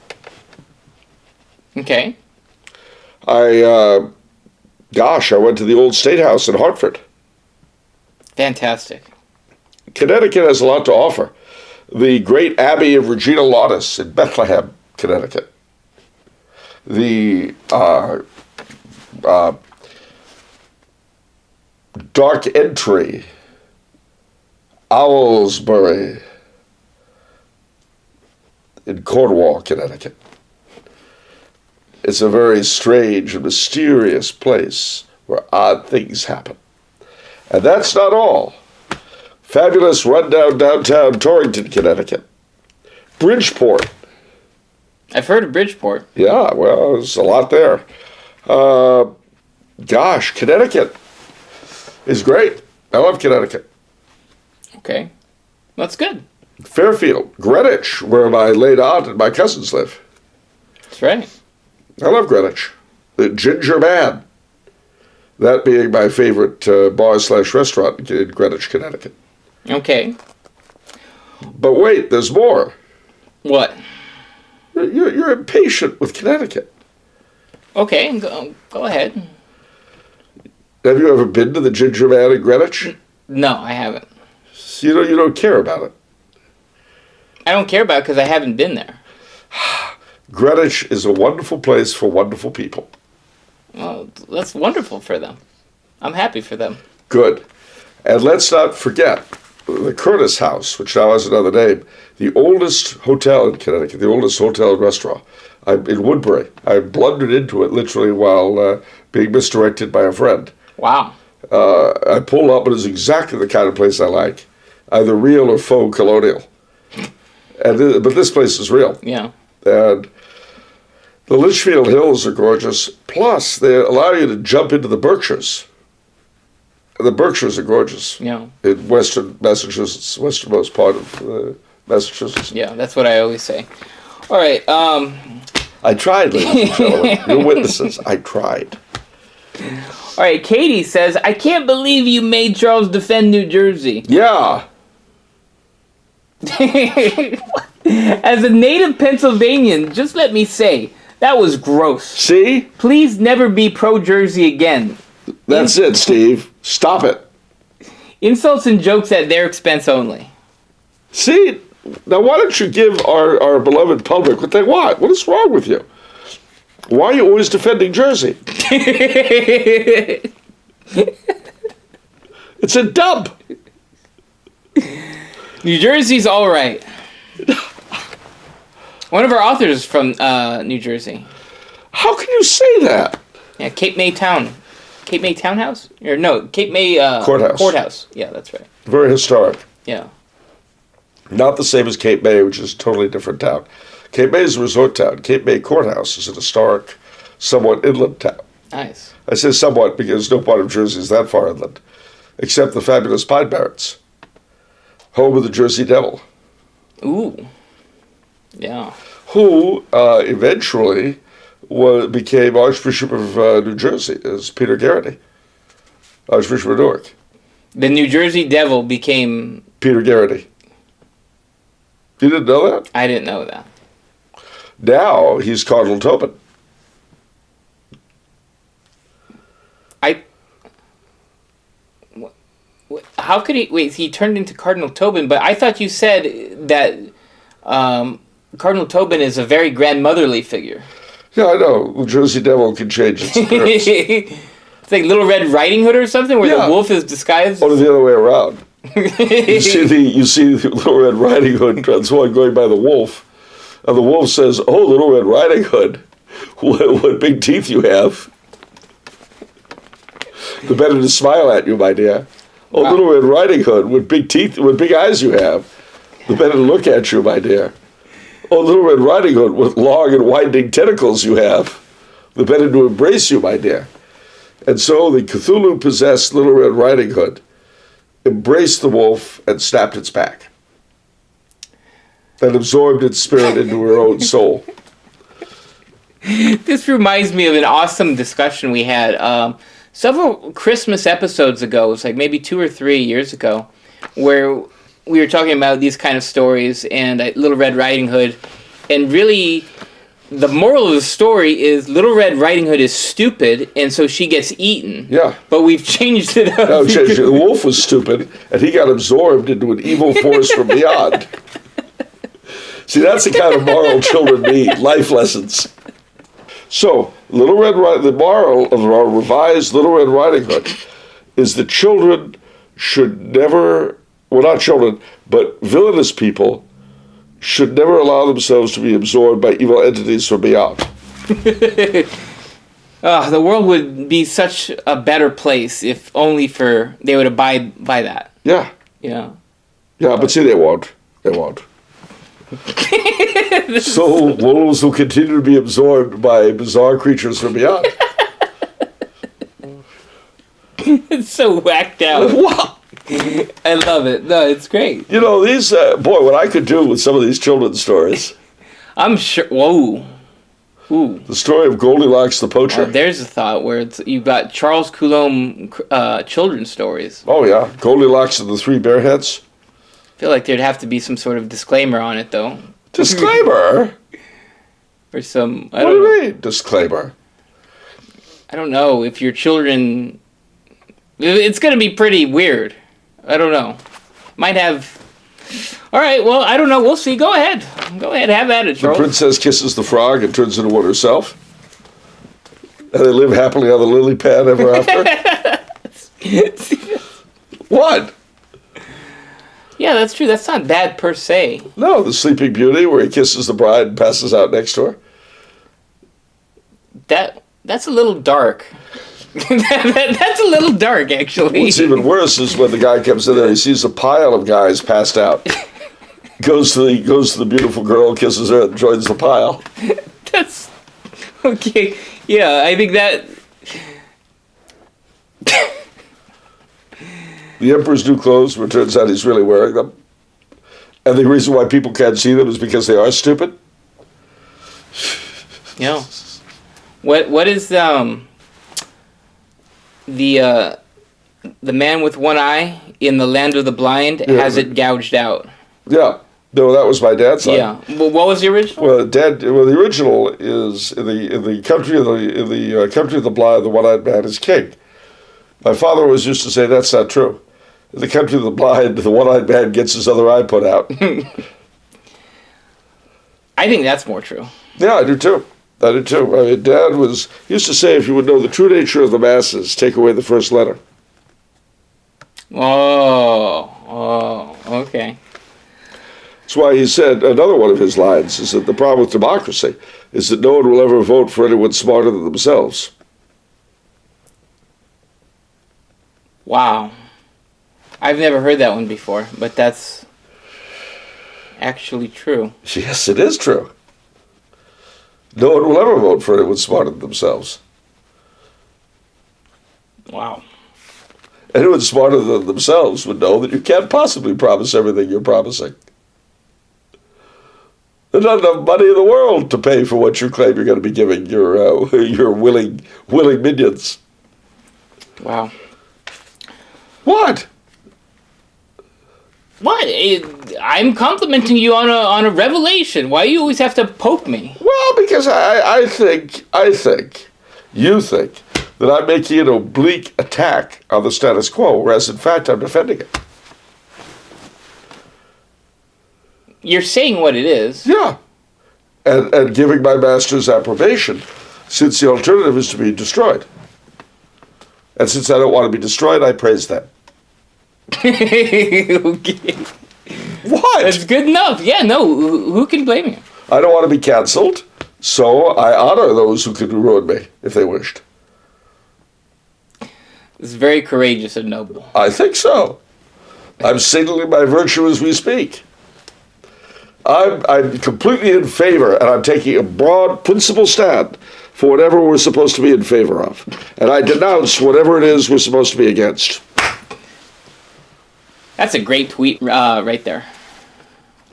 Okay. I went to the old State House in Hartford. Fantastic. Connecticut has a lot to offer. The great Abbey of Regina Lautis in Bethlehem, Connecticut. The Dark Entry, Owlsbury in Cornwall, Connecticut. It's a very strange and mysterious place where odd things happen. And that's not all. Fabulous rundown downtown Torrington, Connecticut. Bridgeport. I've heard of Bridgeport. Yeah, well, there's a lot there. Connecticut is great. I love Connecticut. Okay. That's good. Fairfield, Greenwich, where my late aunt and my cousins live. That's right. I love Greenwich. The Ginger Man. That being my favorite bar/restaurant in Greenwich, Connecticut. Okay. But wait, there's more. What? You're impatient with Connecticut. Okay, go ahead. Have you ever been to the Ginger Man in Greenwich? No, I haven't. You don't care about it. I don't care about it because I haven't been there. Greenwich is a wonderful place for wonderful people. Well, that's wonderful for them. I'm happy for them. Good. And let's not forget the Curtis House, which now has another name, the oldest hotel in Connecticut, the oldest hotel and restaurant. I'm in Woodbury. I blundered into it literally while being misdirected by a friend. Wow. I pulled up, and it's exactly the kind of place I like, either real or faux colonial. But this place is real. Yeah. And the Litchfield Hills are gorgeous. Plus, they allow you to jump into the Berkshires. The Berkshires are gorgeous. Yeah. In western Massachusetts, westernmost part of Massachusetts. Yeah, that's what I always say. All right. I tried, ladies and gentlemen. You're witnesses. I tried. All right, Katie says, I can't believe you made Charles defend New Jersey. Yeah. As a native Pennsylvanian, just let me say, that was gross. See? Please never be pro-Jersey again. That's it, Steve. Stop it. Insults and jokes at their expense only. See? Now, why don't you give our beloved public what they want? What is wrong with you? Why are you always defending Jersey? It's a dub. New Jersey's all right. One of our authors is from New Jersey. How can you say that? Yeah, Cape May Town. Cape May Townhouse? Or no, Cape May Courthouse. Courthouse. Yeah, that's right. Very historic. Yeah. Not the same as Cape May, which is a totally different town. Cape May is a resort town. Cape May Courthouse is an historic, somewhat inland town. Nice. I say somewhat because no part of Jersey is that far inland, except the fabulous Pine Barrens, home of the Jersey Devil. Ooh. Yeah. Who eventually became Archbishop of New Jersey, as Peter Garrity, Archbishop of Newark. The New Jersey Devil became... Peter Garrity. You didn't know that? I didn't know that. Now he's Cardinal Tobin. How could he... Wait, he turned into Cardinal Tobin, but I thought you said that Cardinal Tobin is a very grandmotherly figure. Yeah, I know. The Jersey Devil can change its appearance. It's like Little Red Riding Hood or something, where the wolf is disguised. Or the other way around. you see the Little Red Riding Hood transformed going by the wolf, and the wolf says, "Oh, Little Red Riding Hood, what big teeth you have! The better to smile at you, my dear. Oh, wow. Little Red Riding Hood, what big teeth, what big eyes you have! The better to look at you, my dear. Oh, Little Red Riding Hood, what long and winding tentacles you have! The better to embrace you, my dear." And so the Cthulhu-possessed Little Red Riding Hood embraced the wolf and snapped its back and absorbed its spirit into her own soul. This reminds me of an awesome discussion we had several Christmas episodes ago. It was like maybe 2 or 3 years ago, where we were talking about these kind of stories and Little Red Riding Hood, and really the moral of the story is Little Red Riding Hood is stupid, and so she gets eaten. Yeah. But we've changed it up. No, the wolf was stupid, and he got absorbed into an evil force from beyond. See, that's the kind of moral children need, life lessons. So, the moral of our revised Little Red Riding Hood is that children should never, well, not children, but villainous people should never allow themselves to be absorbed by evil entities from beyond. The world would be such a better place if only they would abide by that. Yeah. Yeah. Yeah, but see, they won't. They won't. So wolves will continue to be absorbed by bizarre creatures from beyond. It's so whacked out. What? I love it. No, it's great. You know, these, what I could do with some of these children's stories. I'm sure. Whoa. Ooh. The story of Goldilocks the Poacher. There's a thought where you've got Charles Coulombe children's stories. Oh, yeah. Goldilocks and the Three Bearheads. I feel like there'd have to be some sort of disclaimer on it, though. Disclaimer? Or some... What do you mean, disclaimer? I don't know. If your children... It's going to be pretty weird. I don't know. Might have... All right, well, I don't know. We'll see. Go ahead. Go ahead. Have at it, Charles. The princess kisses the frog and turns into one herself. And they live happily on the lily pad ever after. What? Yeah, that's true. That's not bad per se. No, the Sleeping Beauty, where he kisses the bride and passes out next to her. That's a little dark. That's a little dark, actually. What's even worse is when the guy comes in there, he sees a pile of guys passed out. Goes to the beautiful girl, kisses her, and joins the pile. That's okay. Yeah, I think that the Emperor's new clothes, where it turns out he's really wearing them. And the reason why people can't see them is because they are stupid. Yeah. What is the man with one eye in the land of the blind has it gouged out? Yeah. No, that was my dad's side. Yeah. Well, what was the original? Well, the original is in the country of the blind, the one-eyed man is king. My father always used to say that's not true. In the country of the blind, the one-eyed man gets his other eye put out. I think that's more true. Yeah, I do too. I mean, Dad used to say, if you would know the true nature of the masses, take away the first letter. Oh, okay. That's why he said, another one of his lines is that the problem with democracy is that no one will ever vote for anyone smarter than themselves. Wow. I've never heard that one before, but that's actually true. Yes, it is true. No one will ever vote for anyone smarter than themselves. Wow. Anyone smarter than themselves would know that you can't possibly promise everything you're promising. There's not enough money in the world to pay for what you claim you're going to be giving your willing minions. Wow. What? What? I'm complimenting you on a revelation. Why do you always have to poke me? Well, because I think you think that I'm making an oblique attack on the status quo, whereas in fact I'm defending it. You're saying what it is. Yeah. And giving my masters approbation, since the alternative is to be destroyed. And since I don't want to be destroyed, I praise them. Okay. What? That's good enough. Yeah, no, who can blame you? I don't want to be cancelled, so I honor those who could ruin me if they wished. It's very courageous and noble. I think so. I'm signaling my virtue as we speak. I'm completely in favor, and I'm taking a broad principle stand for whatever we're supposed to be in favor of. And I denounce whatever it is we're supposed to be against. That's a great tweet right there.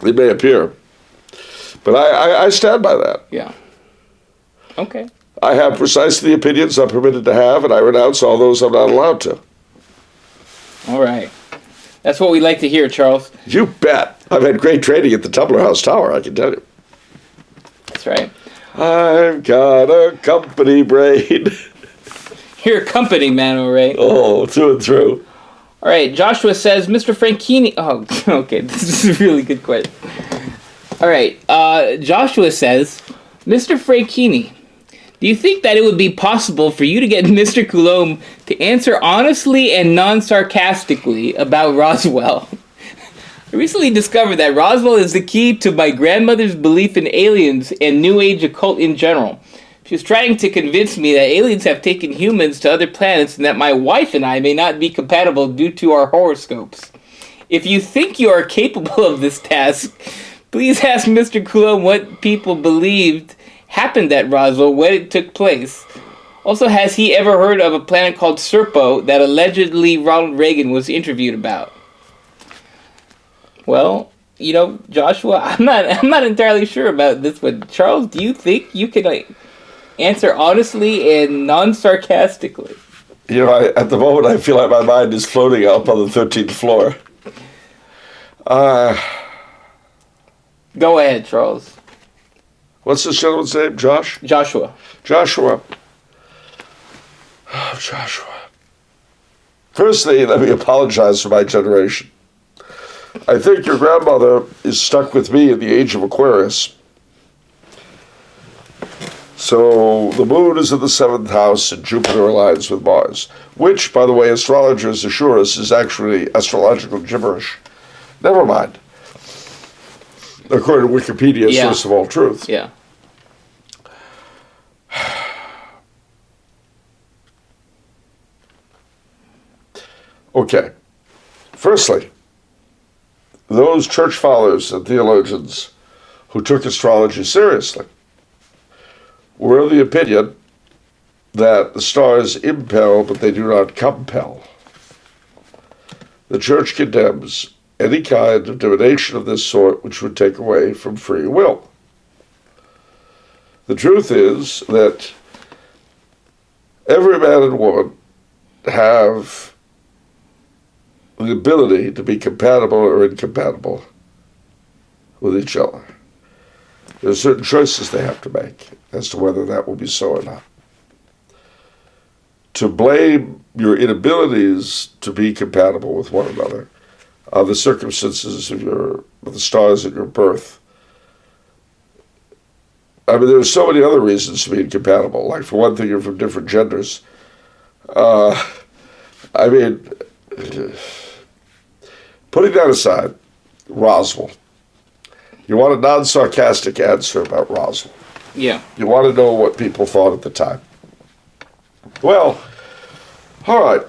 It may appear. But I stand by that. Yeah. Okay. I have precisely the opinions I'm permitted to have, and I renounce all those I'm not allowed to. All right. That's what we like to hear, Charles. You bet. I've had great training at the Tumbler House Tower, I can tell you. That's right. I've got a company brain. You're a company man, all right. Oh, through and through. All right, Joshua says, Mr. Franchini... Oh, okay, this is a really good question. All right, Joshua says, Mr. Franchini, do you think that it would be possible for you to get Mr. Coulombe to answer honestly and non-sarcastically about Roswell? I recently discovered that Roswell is the key to my grandmother's belief in aliens and New Age occult in general. She was trying to convince me that aliens have taken humans to other planets and that my wife and I may not be compatible due to our horoscopes. If you think you are capable of this task, please ask Mr. Coulombe what people believed happened at Roswell when it took place. Also, has he ever heard of a planet called Serpo that allegedly Ronald Reagan was interviewed about? Well, you know, Joshua, I'm not entirely sure about this one. Charles, do you think you could Answer honestly and non-sarcastically. You know, at the moment, I feel like my mind is floating up on the 13th floor. Go ahead, Charles. What's this gentleman's name? Josh? Joshua. Joshua. Oh, Joshua. Firstly, let me apologize for my generation. I think your grandmother is stuck with me in the age of Aquarius. So the moon is in the 7th house and Jupiter aligns with Mars, which, by the way, astrologers assure us is actually astrological gibberish. Never mind. According to Wikipedia, source of all truth. Yeah. Okay. Firstly, those church fathers and theologians who took astrology seriously were of the opinion that the stars impel, but they do not compel. The church condemns any kind of divination of this sort which would take away from free will. The truth is that every man and woman have the ability to be compatible or incompatible with each other. There are certain choices they have to make as to whether that will be so or not. To blame your inabilities to be compatible with one another on the circumstances of the stars at your birth. I mean, there are so many other reasons to be incompatible. Like, for one thing, you're from different genders. I mean, putting that aside, Roswell. You want a non-sarcastic answer about Roswell. Yeah. You want to know what people thought at the time. Well, all right.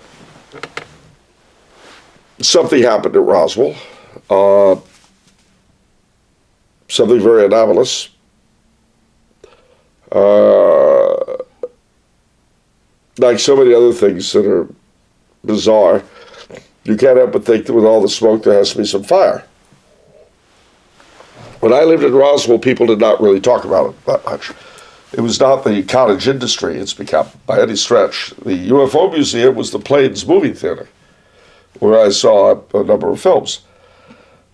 Something happened at Roswell. Something very anomalous. Like so many other things that are bizarre, you can't help but think that with all the smoke there has to be some fire. When I lived in Roswell, people did not really talk about it that much. It was not the cottage industry it's become by any stretch. The UFO Museum was the Plains movie theater, where I saw a number of films.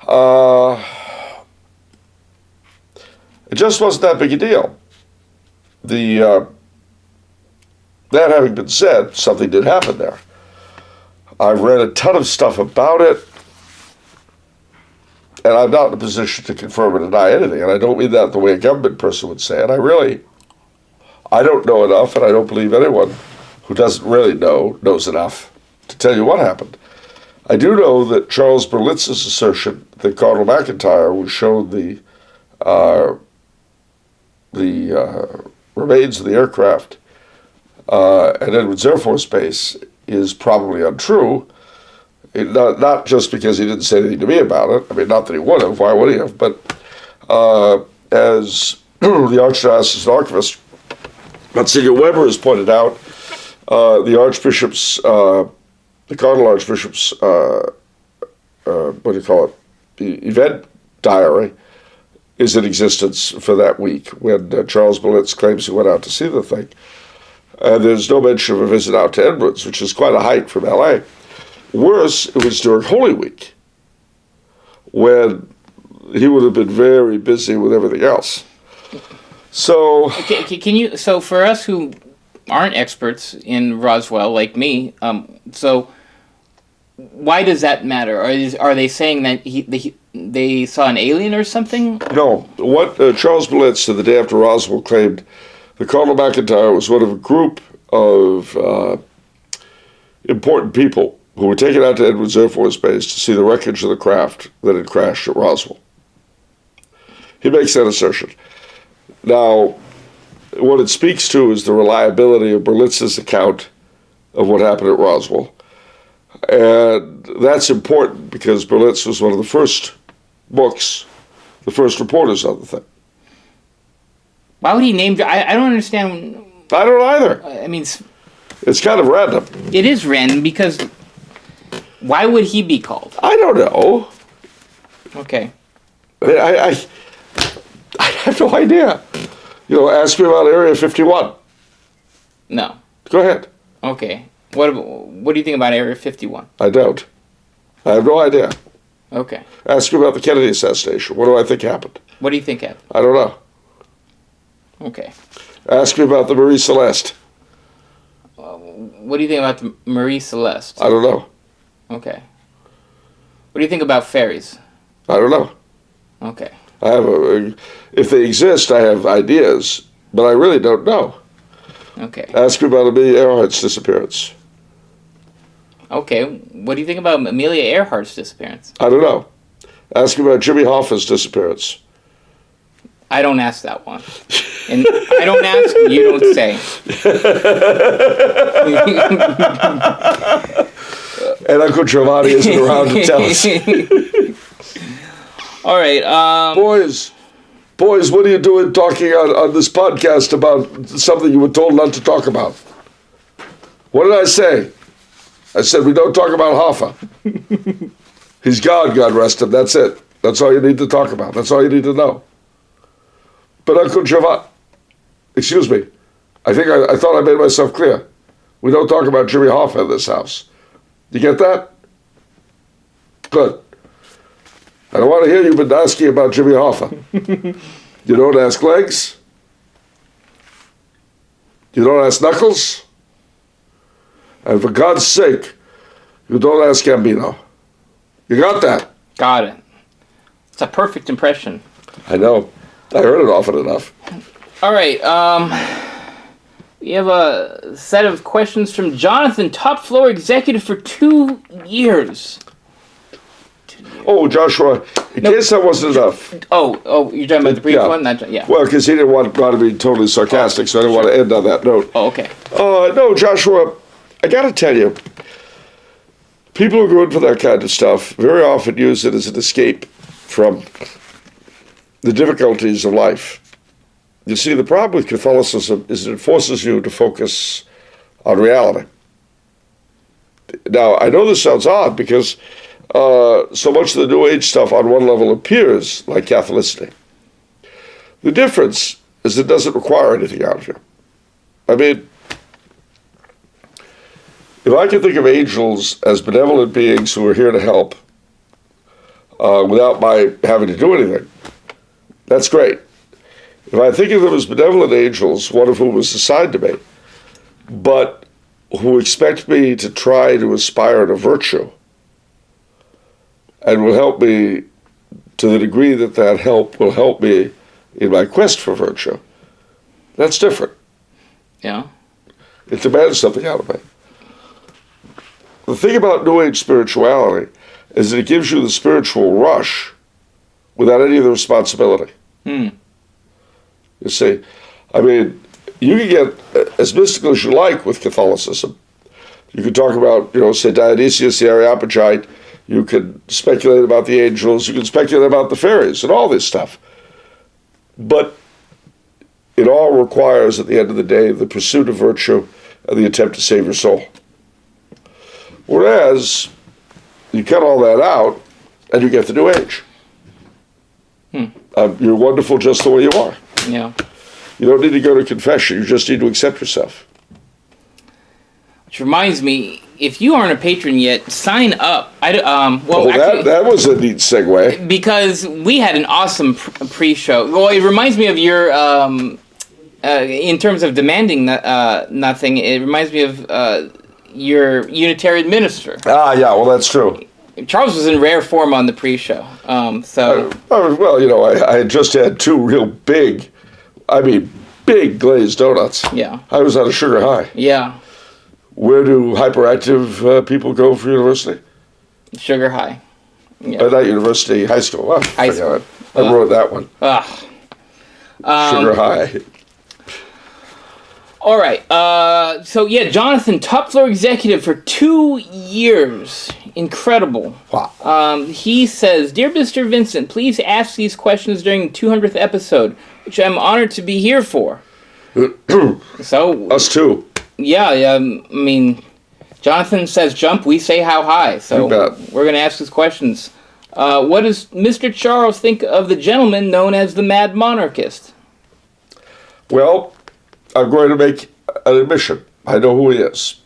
It just wasn't that big a deal. That having been said, something did happen there. I've read a ton of stuff about it, and I'm not in a position to confirm or deny anything, and I don't mean that the way a government person would say it. I don't know enough, and I don't believe anyone who doesn't really know knows enough to tell you what happened. I do know that Charles Berlitz's assertion that Cardinal McIntyre was shown the remains of the aircraft at Edwards Air Force Base is probably untrue. Not just because he didn't say anything to me about it. I mean, not that he would have. Why would he have? But as the Archdiocese Archivist, Monsignor Weber has pointed out, the Cardinal Archbishop's, the event diary is in existence for that week when Charles Berlitz claims he went out to see the thing. And there's no mention of a visit out to Edwards, which is quite a hike from L.A. Worse, it was during Holy Week, when he would have been very busy with everything else. So, can you? So, for us who aren't experts in Roswell, like me, so why does that matter? Are they saying that they saw an alien or something? No. What Charles Berlitz, the day after Roswell, claimed that Cardinal McIntyre was one of a group of important people who were taken out to Edwards Air Force Base to see the wreckage of the craft that had crashed at Roswell. He makes that assertion. Now, what it speaks to is the reliability of Berlitz's account of what happened at Roswell. And that's important because Berlitz was one of the first reporters on the thing. Why would he name? I don't understand. I don't either. I mean, it's kind of random. It is random because why would he be called? I don't know. Okay. I have no idea. Ask me about Area 51. No. Go ahead. Okay. What do you think about Area 51? I don't. I have no idea. Okay. Ask me about the Kennedy assassination. What do I think happened? What do you think happened? I don't know. Okay. Ask me about the Marie Celeste. What do you think about the Marie Celeste? I don't know. Okay. What do you think about ferries? I don't know. Okay. If they exist, I have ideas, but I really don't know. Okay. Ask me about Amelia Earhart's disappearance. Okay. What do you think about Amelia Earhart's disappearance? I don't know. Ask me about Jimmy Hoffa's disappearance. I don't ask that one. And I don't ask, you don't say. And Uncle Giovanni isn't around to tell us. All right. Boys, what are you doing talking on this podcast about something you were told not to talk about? What did I say? I said we don't talk about Hoffa. He's gone, God rest him. That's it. That's all you need to talk about. That's all you need to know. But Uncle Giovanni, excuse me, I thought I made myself clear. We don't talk about Jimmy Hoffa in this house. You get that? Good. I don't want to hear you've been asking about Jimmy Hoffa. You don't ask Legs. You don't ask Knuckles. And for God's sake, you don't ask Gambino. You got that? Got it. It's a perfect impression. I know. I heard it often enough. All right. We have a set of questions from Jonathan, top floor executive for 2 years. Oh, Joshua, in case that wasn't enough. Oh, you're talking about the previous one? Yeah. Well, because he didn't want to be totally sarcastic, so I didn't want to end on that note. Oh, okay. No, Joshua, I got to tell you, people who go in for that kind of stuff very often use it as an escape from the difficulties of life. You see, the problem with Catholicism is it forces you to focus on reality. Now, I know this sounds odd because so much of the New Age stuff on one level appears like Catholicity. The difference is it doesn't require anything out of you. I mean, if I can think of angels as benevolent beings who are here to help without my having to do anything, that's great. If I think of them as benevolent angels, one of whom is assigned to me, but who expect me to try to aspire to virtue, and will help me to the degree that that help will help me in my quest for virtue, that's different. Yeah. It demands something out of me. The thing about New Age spirituality is that it gives you the spiritual rush without any of the responsibility. You see, I mean, you can get as mystical as you like with Catholicism. You can talk about, say, Dionysius the Areopagite. You can speculate about the angels. You can speculate about the fairies and all this stuff. But it all requires, at the end of the day, the pursuit of virtue and the attempt to save your soul. Whereas, you cut all that out, and you get the New Age. You're wonderful just the way you are. Yeah. You don't need to go to confession. You just need to accept yourself. Which reminds me, if you aren't a patron yet, sign up. Actually, that was a neat segue. Because we had an awesome pre-show. Well, it reminds me of your, in terms of demanding nothing, it reminds me of your Unitarian minister. Ah, yeah, well, that's true. Charles was in rare form on the pre-show. I had just had two real big glazed donuts. Yeah. I was on a sugar high. Yeah. Where do hyperactive people go for university? Sugar high. Yeah. Not university, high school. Well, high school. I wrote that one. Sugar high. All right. Jonathan, top floor executive for 2 years. Incredible. Wow. He says, "Dear Mr. Vincent, please ask these questions during the 200th episode, which I'm honored to be here for." So us too. Yeah. I mean, Jonathan says jump, we say how high. So we're going to ask his questions. What does Mr. Charles think of the gentleman known as the Mad Monarchist? Well, I'm going to make an admission. I know who he is.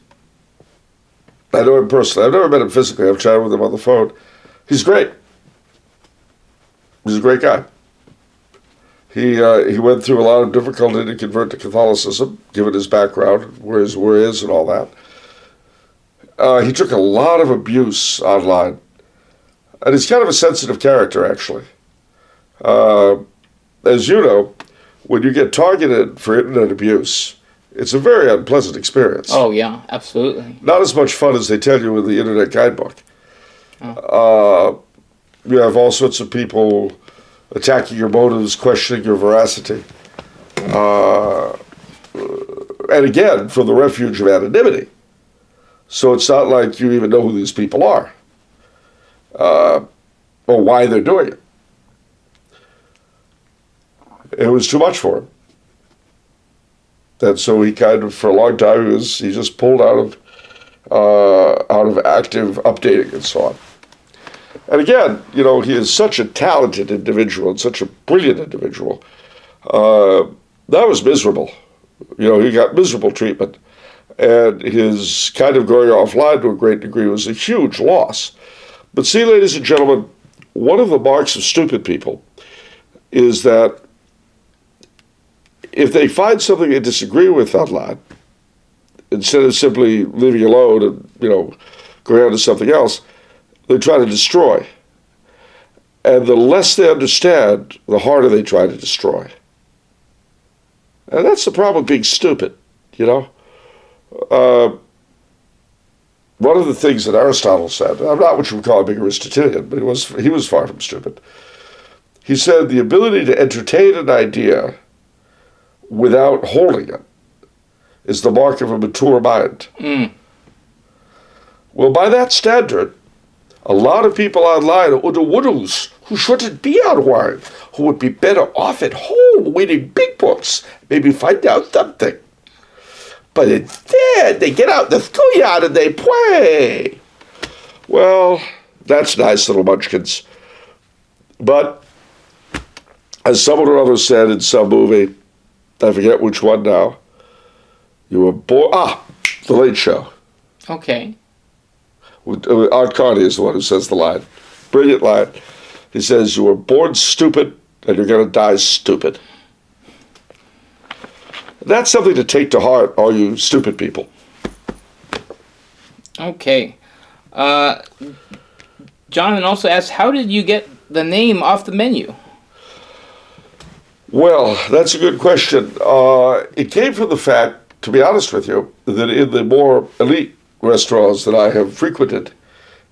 I know him personally. I've never met him physically. I've chatted with him on the phone. He's great. He's a great guy. He went through a lot of difficulty to convert to Catholicism, given his background, where he is and all that. He took a lot of abuse online. And he's kind of a sensitive character, actually. As you know, when you get targeted for internet abuse, it's a very unpleasant experience. Oh, yeah, absolutely. Not as much fun as they tell you in the internet guidebook. You have all sorts of people attacking your motives, questioning your veracity. And again, from the refuge of anonymity. So it's not like you even know who these people are. Or why they're doing it. It was too much for him. And so he kind of, for a long time, he just pulled out of active updating and so on. And again, he is such a talented individual and such a brilliant individual. That was miserable. He got miserable treatment. And his kind of going offline to a great degree was a huge loss. But see, ladies and gentlemen, one of the marks of stupid people is that if they find something they disagree with online, instead of simply leaving alone and, going on to something else, they try to destroy. And the less they understand, the harder they try to destroy. And that's the problem with being stupid, One of the things that Aristotle said, I'm not what you would call a big Aristotelian, but he was far from stupid. He said the ability to entertain an idea without holding it is the mark of a mature mind. Well, by that standard, a lot of people online are woodles who shouldn't be online, who would be better off at home reading big books, maybe find out something. But instead, they get out in the schoolyard and they play. Well, that's nice, little munchkins. But, as someone or other said in some movie, I forget which one now, you were born... The Late Show. Okay. Art Carney is the one who says the line. Brilliant line. He says, you were born stupid and you're going to die stupid. That's something to take to heart, all you stupid people. Okay. Jonathan also asks, how did you get the name off the menu? Well, that's a good question. It came from the fact, to be honest with you, that in the more elite restaurants that I have frequented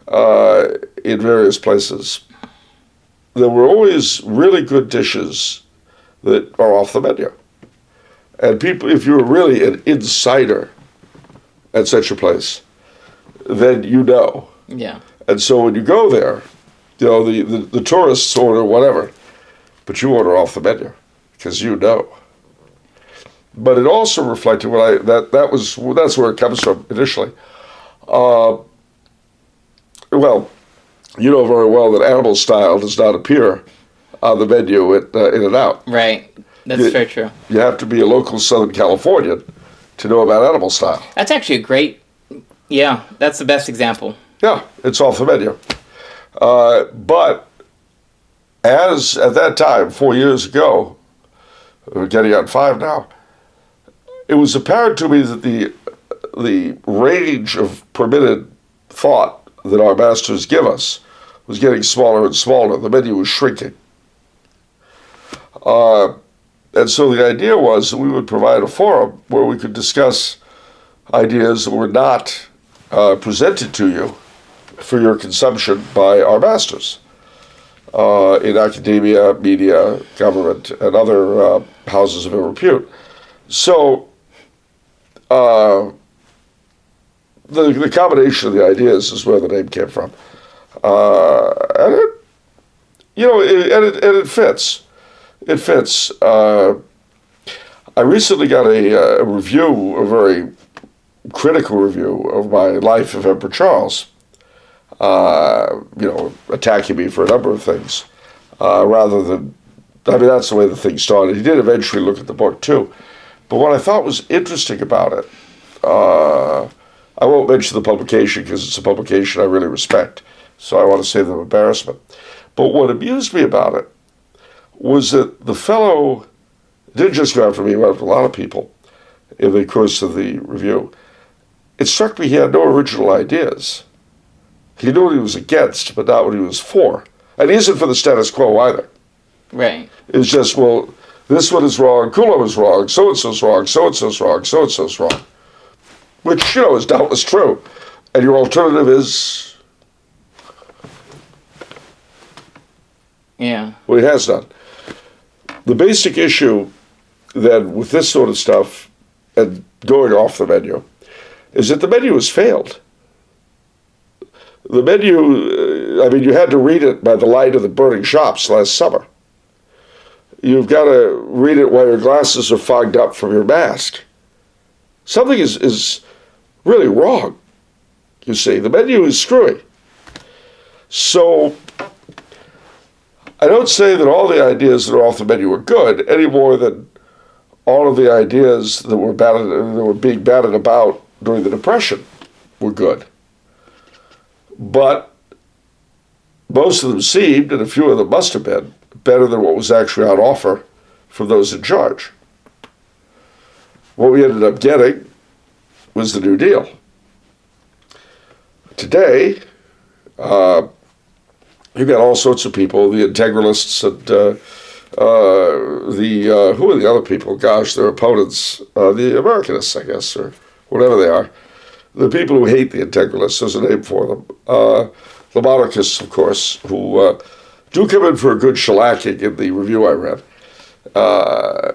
in various places, there were always really good dishes that are off the menu. And people, if you're really an insider at such a place, then you know. Yeah. And so when you go there, the tourists order whatever, but you order off the menu because you know. But it also reflected that's where it comes from initially. Well, you know very well that animal style does not appear on the menu at In-N-Out. Right. That's very true. You have to be a local Southern Californian to know about animal style. That's actually a great... Yeah, that's the best example. Yeah, it's off the menu. But as at that time, 4 years ago, we're getting on 5 now, it was apparent to me that the range of permitted thought that our masters give us was getting smaller and smaller. The menu was shrinking. And so the idea was that we would provide a forum where we could discuss ideas that were not presented to you for your consumption by our masters in academia, media, government, and other houses of ill repute. So the combination of the ideas is where the name came from. And it fits. It fits. I recently got a review, a very critical review of my Life of Emperor Charles, attacking me for a number of things, rather than, that's the way the thing started. He did eventually look at the book too, But what I thought was interesting about it, I won't mention the publication because it's a publication I really respect, so I want to save them embarrassment. But what amused me about it was that the fellow, it didn't just go after me, it went after a lot of people in the course of the review. It struck me he had no original ideas. He knew what he was against, but not what he was for. And he isn't for the status quo either. Right. It's just, well, this one is wrong, Coulombe is wrong, so-and-so's wrong, so-and-so's wrong, so-and-so's wrong. Which, is doubtless true. And your alternative is? Yeah. Well, he has none. The basic issue, then, with this sort of stuff, and going off the menu, is that the menu has failed. The menu, you had to read it by the light of the burning shops last summer. You've got to read it while your glasses are fogged up from your mask. Something is really wrong, you see. The menu is screwy. So, I don't say that all the ideas that are off the menu are good, any more than all of the ideas that were being batted about during the Depression were good. But most of them seemed, and a few of them must have been, better than what was actually on offer from those in charge. What we ended up getting was the New Deal. Today, you've got all sorts of people, the integralists and who are the other people? Gosh, their opponents, the Americanists, I guess, or whatever they are. The people who hate the integralists, there's a name for them. The Monarchists, of course, who do come in for a good shellacking in the review I read,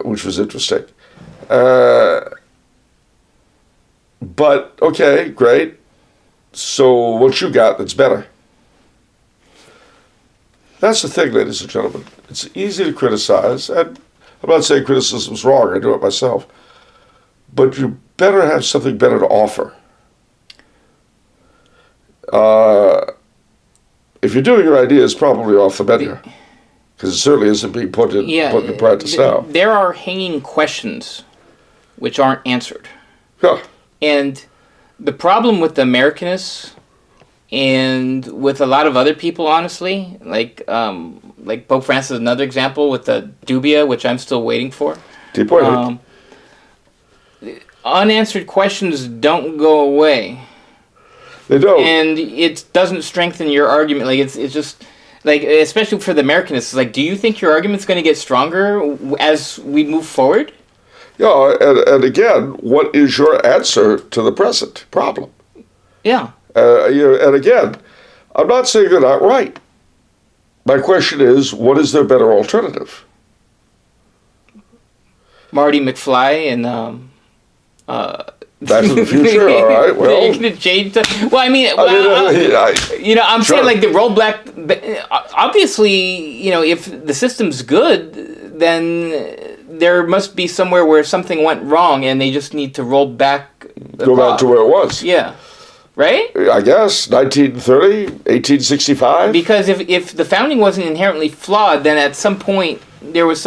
which was interesting. But, okay, great. So what you got that's better? That's the thing, ladies and gentlemen. It's easy to criticize, and I'm not saying criticism's wrong, I do it myself. But you better have something better to offer. If you're doing your ideas probably off the menu, because it certainly isn't being put into practice now. There are hanging questions which aren't answered. Yeah. And the problem with the Americanists and with a lot of other people, honestly, like Pope Francis is another example with the dubia, which I'm still waiting for. Deep point. Unanswered questions don't go away. They don't. And it doesn't strengthen your argument. Like it's just like, especially for the Americanists, like, do you think your argument's going to get stronger as we move forward? Yeah, and again, what is your answer to the present problem? Yeah. And again, I'm not saying they're not right. My question is, what is their better alternative? Marty McFly and Back to the Future, all right. Well, you're gonna change the. Well, I mean, I'm sure. saying like the rollback. Obviously, if the system's good, then there must be somewhere where something went wrong, and they just need to roll back. Go back to where it was. Yeah. Right? I guess 1930, 1865. Because if the founding wasn't inherently flawed, then at some point it was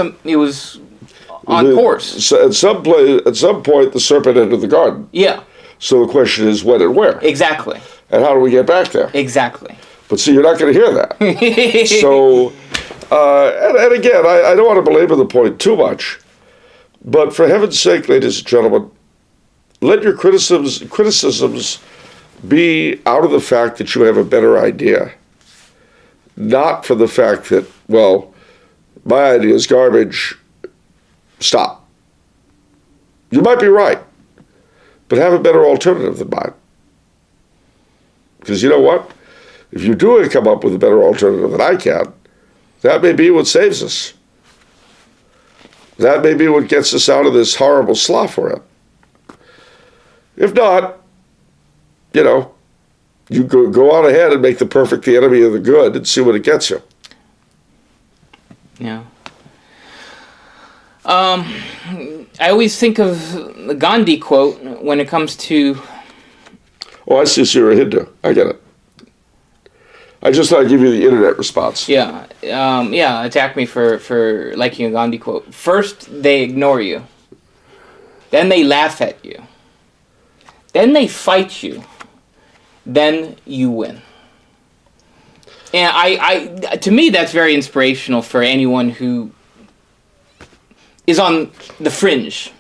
on course. So at some point, the serpent entered the garden. Yeah. So the question is when and where. Exactly. And how do we get back there? Exactly. But see, you're not going to hear that. So, and again, I don't want to belabor the point too much, but for heaven's sake, ladies and gentlemen, let your criticisms be out of the fact that you have a better idea, not for the fact that, well, my idea is garbage. Stop. You might be right, but have a better alternative than mine. Because you know what? If you do come up with a better alternative than I can, that may be what saves us. That may be what gets us out of this horrible slough we're in. If not, you go on ahead and make the perfect the enemy of the good and see what it gets you. Yeah. I always think of the Gandhi quote when it comes to... Oh, I see, so you're a Hindu. I get it. I just thought I'd give you the internet response. Yeah. Attack me for liking a Gandhi quote. First, they ignore you. Then they laugh at you. Then they fight you. Then you win. And I to me, that's very inspirational for anyone who is on the fringe,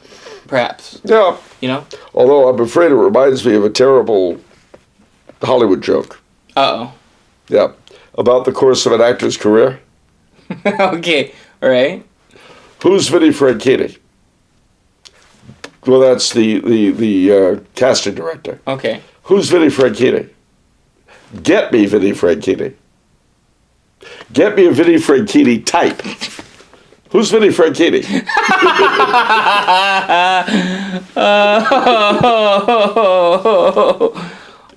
perhaps. Yeah. You know? Although I'm afraid it reminds me of a terrible Hollywood joke. Uh-oh. Yeah. About the course of an actor's career. Okay. All right. Who's Vinnie Franchini? Well, that's the casting director. Okay. Who's Vinnie Franchini? Get me Vinnie Franchini. Get me a Vinnie Franchini type. Who's Vinnie Franchini?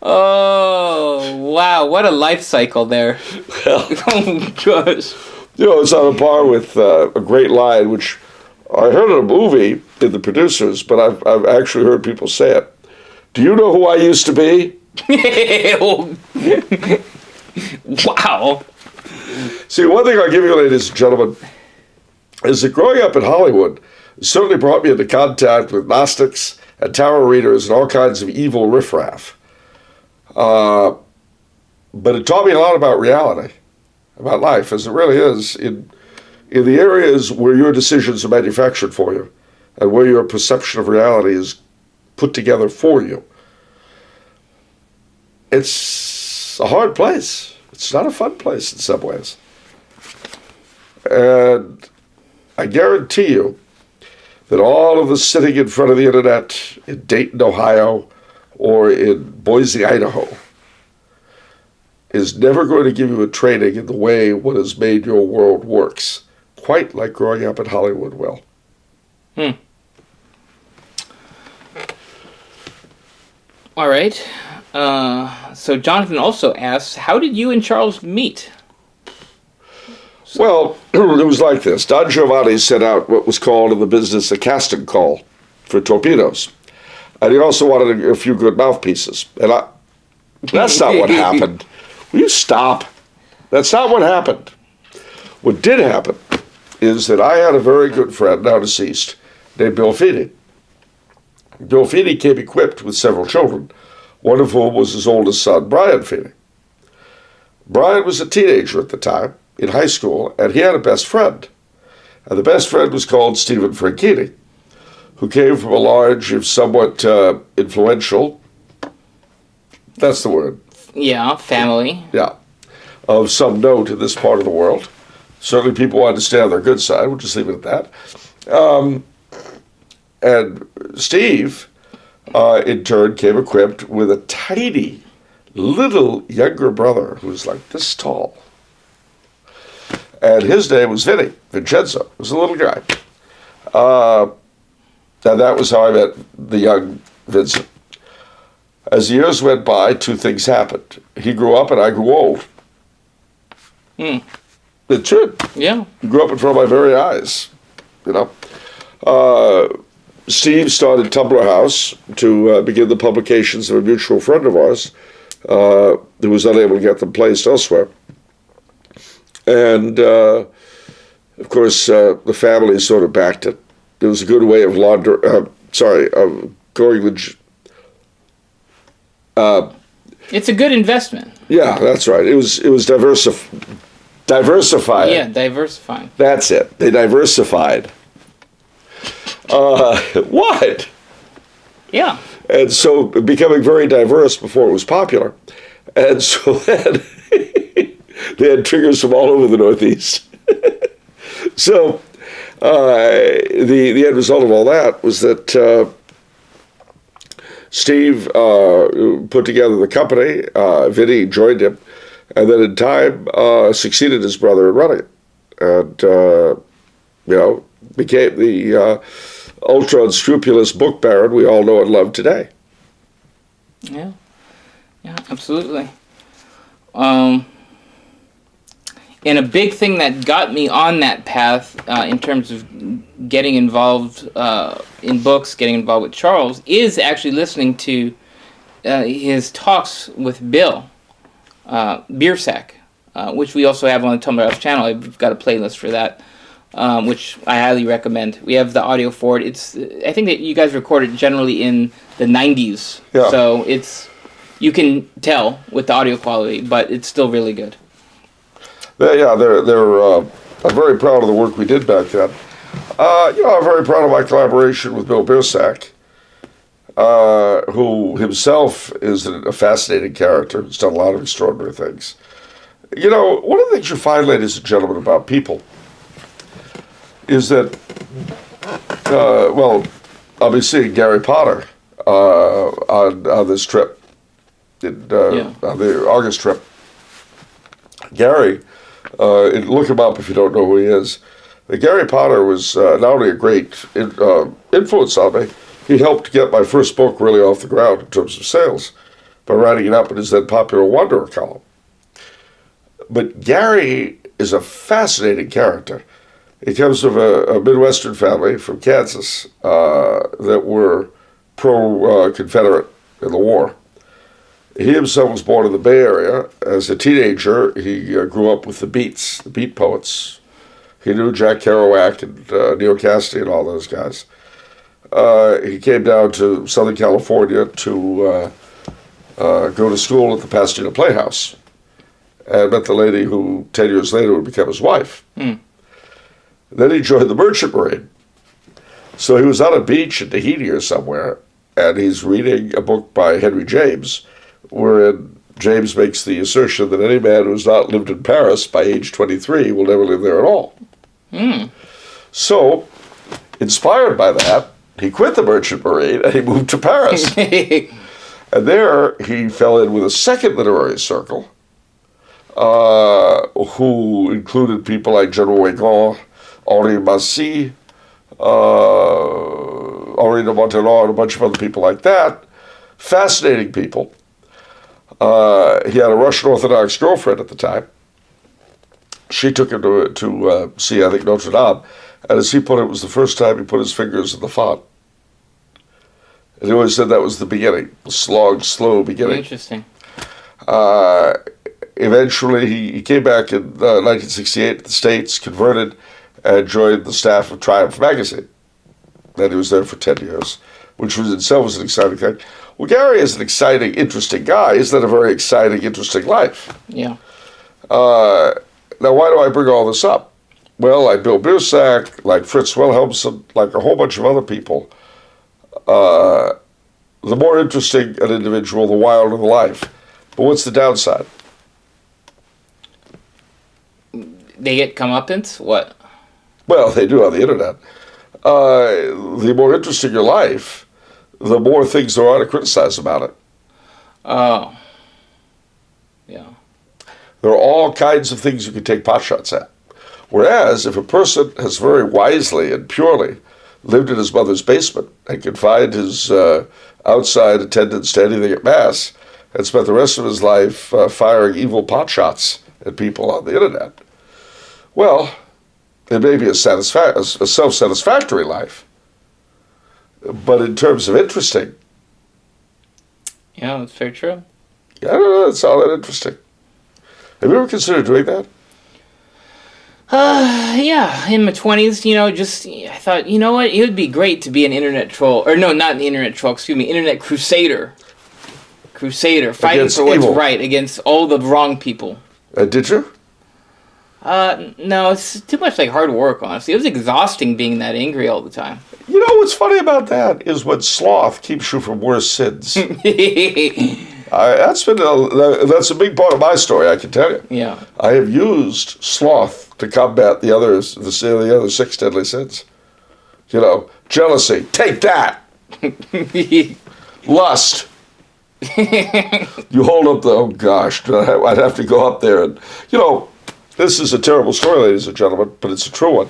Oh, wow. What a life cycle there. Well, Oh, gosh. you know, it's on a par with a great line, which I heard in a movie in The Producers, but I've actually heard people say it. Do you know who I used to be? Wow. See, one thing I'll give you, ladies and gentlemen, is that growing up in Hollywood certainly brought me into contact with Gnostics and tarot readers and all kinds of evil riffraff. But it taught me a lot about reality, about life, as it really is, in the areas where your decisions are manufactured for you and where your perception of reality is put together for you. It's a hard place. It's not a fun place in some ways. And I guarantee you that all of the sitting in front of the internet in Dayton, Ohio, or in Boise, Idaho, is never going to give you a training in the way what has made your world works, quite like growing up in Hollywood will. All right. So Jonathan also asks, how did you and Charles meet? Well, it was like this. Don Giovanni sent out what was called in the business a casting call for torpedoes. And he also wanted a few good mouthpieces. And that's not what happened. Will you stop? That's not what happened. What did happen is that I had a very good friend, now deceased, named Bill Feeney. Bill Feeney came equipped with several children, one of whom was his oldest son, Brian Feeney. Brian was a teenager at the time, in high school, and he had a best friend. And the best friend was called Stephen Franchini, who came from a large, if somewhat influential, that's the word. Yeah, family. Yeah, of some note in this part of the world. Certainly people who understand their good side, we'll just leave it at that. And Steve, in turn, came equipped with a tiny, little younger brother who was like this tall. And his name was Vincenzo. He was a little guy. And that was how I met the young Vincent. As the years went by, two things happened. He grew up and I grew old. It's true. Yeah. He grew up in front of my very eyes, you know. Steve started Tumblr House to begin the publications of a mutual friend of ours who was unable to get them placed elsewhere. And, of course, the family sort of backed it. It was a good way of going It's a good investment. Yeah, that's right. It was diversifying. Yeah, diversifying. That's it. They diversified. What? Yeah. And so becoming very diverse before it was popular. And so then they had triggers from all over the Northeast. So the end result of all that was that Steve put together the company. Vinny joined him, and then in time succeeded his brother in running it. And, became the ultra unscrupulous book baron we all know and love today. Yeah, absolutely. And a big thing that got me on that path in terms of getting involved in books, getting involved with Charles, is actually listening to his talks with Bill Biersack, which we also have on the Tumblr House channel. I've got a playlist for that. which I highly recommend. We have the audio for it. I think that you guys recorded generally in the 90s, so you can tell with the audio quality, but it's still really good. I'm very proud of the work we did back then. I'm very proud of my collaboration with Bill Biersack, who himself is a fascinating character. He's done a lot of extraordinary things. One of the things you find, ladies and gentlemen, about people is that, I'll be seeing Gary Potter on this trip, on the August trip. Gary, look him up if you don't know who he is. Gary Potter was not only a great influence on me, he helped get my first book really off the ground in terms of sales by writing it up in his then popular Wanderer column. But Gary is a fascinating character. He comes from a Midwestern family from Kansas that were pro-Confederate in the war. He himself was born in the Bay Area. As a teenager, he grew up with the Beat Poets. He knew Jack Kerouac and Neil Cassidy and all those guys. He came down to Southern California to go to school at the Pasadena Playhouse and met the lady who 10 years later would become his wife. Then he joined the Merchant Marine. So he was on a beach in Tahiti or somewhere, and he's reading a book by Henry James, wherein James makes the assertion that any man who has not lived in Paris by age 23 will never live there at all. So, inspired by that, he quit the Merchant Marine and he moved to Paris. And there he fell in with a second literary circle, who included people like General Weygand, Henri Massy, Henri de Montelon, and a bunch of other people like that. Fascinating people. He had a Russian Orthodox girlfriend at the time. She took him to see, I think, Notre Dame. And as he put it was the first time he put his fingers in the font. And he always said that was the beginning, the slow beginning. Interesting. Eventually, he came back in 1968 to the States, converted, and joined the staff of Triumph magazine. Then he was there for 10 years, which was itself was an exciting thing. Well, Gary is an exciting, interesting guy. Isn't that a very exciting, interesting life? Yeah. Now, why do I bring all this up? Well, like Bill Biersack, like Fritz Wilhelmsen, like a whole bunch of other people, the more interesting an individual, the wilder the life. But what's the downside? They get comeuppance? What? Well, they do on the internet. The more interesting your life, the more things there are to criticize about it. Oh. Yeah. There are all kinds of things you can take potshots at. Whereas, if a person has very wisely and purely lived in his mother's basement and confined his outside attendance to anything at Mass, and spent the rest of his life firing evil potshots at people on the internet, well, it may be a self-satisfactory life. But in terms of interesting... Yeah, that's very true. I don't know, it's all that interesting. Have you ever considered doing that? Yeah, in my 20s, I thought, you know what, it would be great to be an internet troll, or no, not an internet troll, excuse me, internet crusader, fighting against for what's right against all the wrong people. Did you? No, it's too much like hard work, honestly. It was exhausting being that angry all the time. You know what's funny about that is when sloth keeps you from worse sins. That's a big part of my story, I can tell you. Yeah. I have used sloth to combat the other 6 deadly sins. Jealousy, take that. Lust. You hold up oh gosh, I'd have to go up there and, this is a terrible story, ladies and gentlemen, but it's a true one.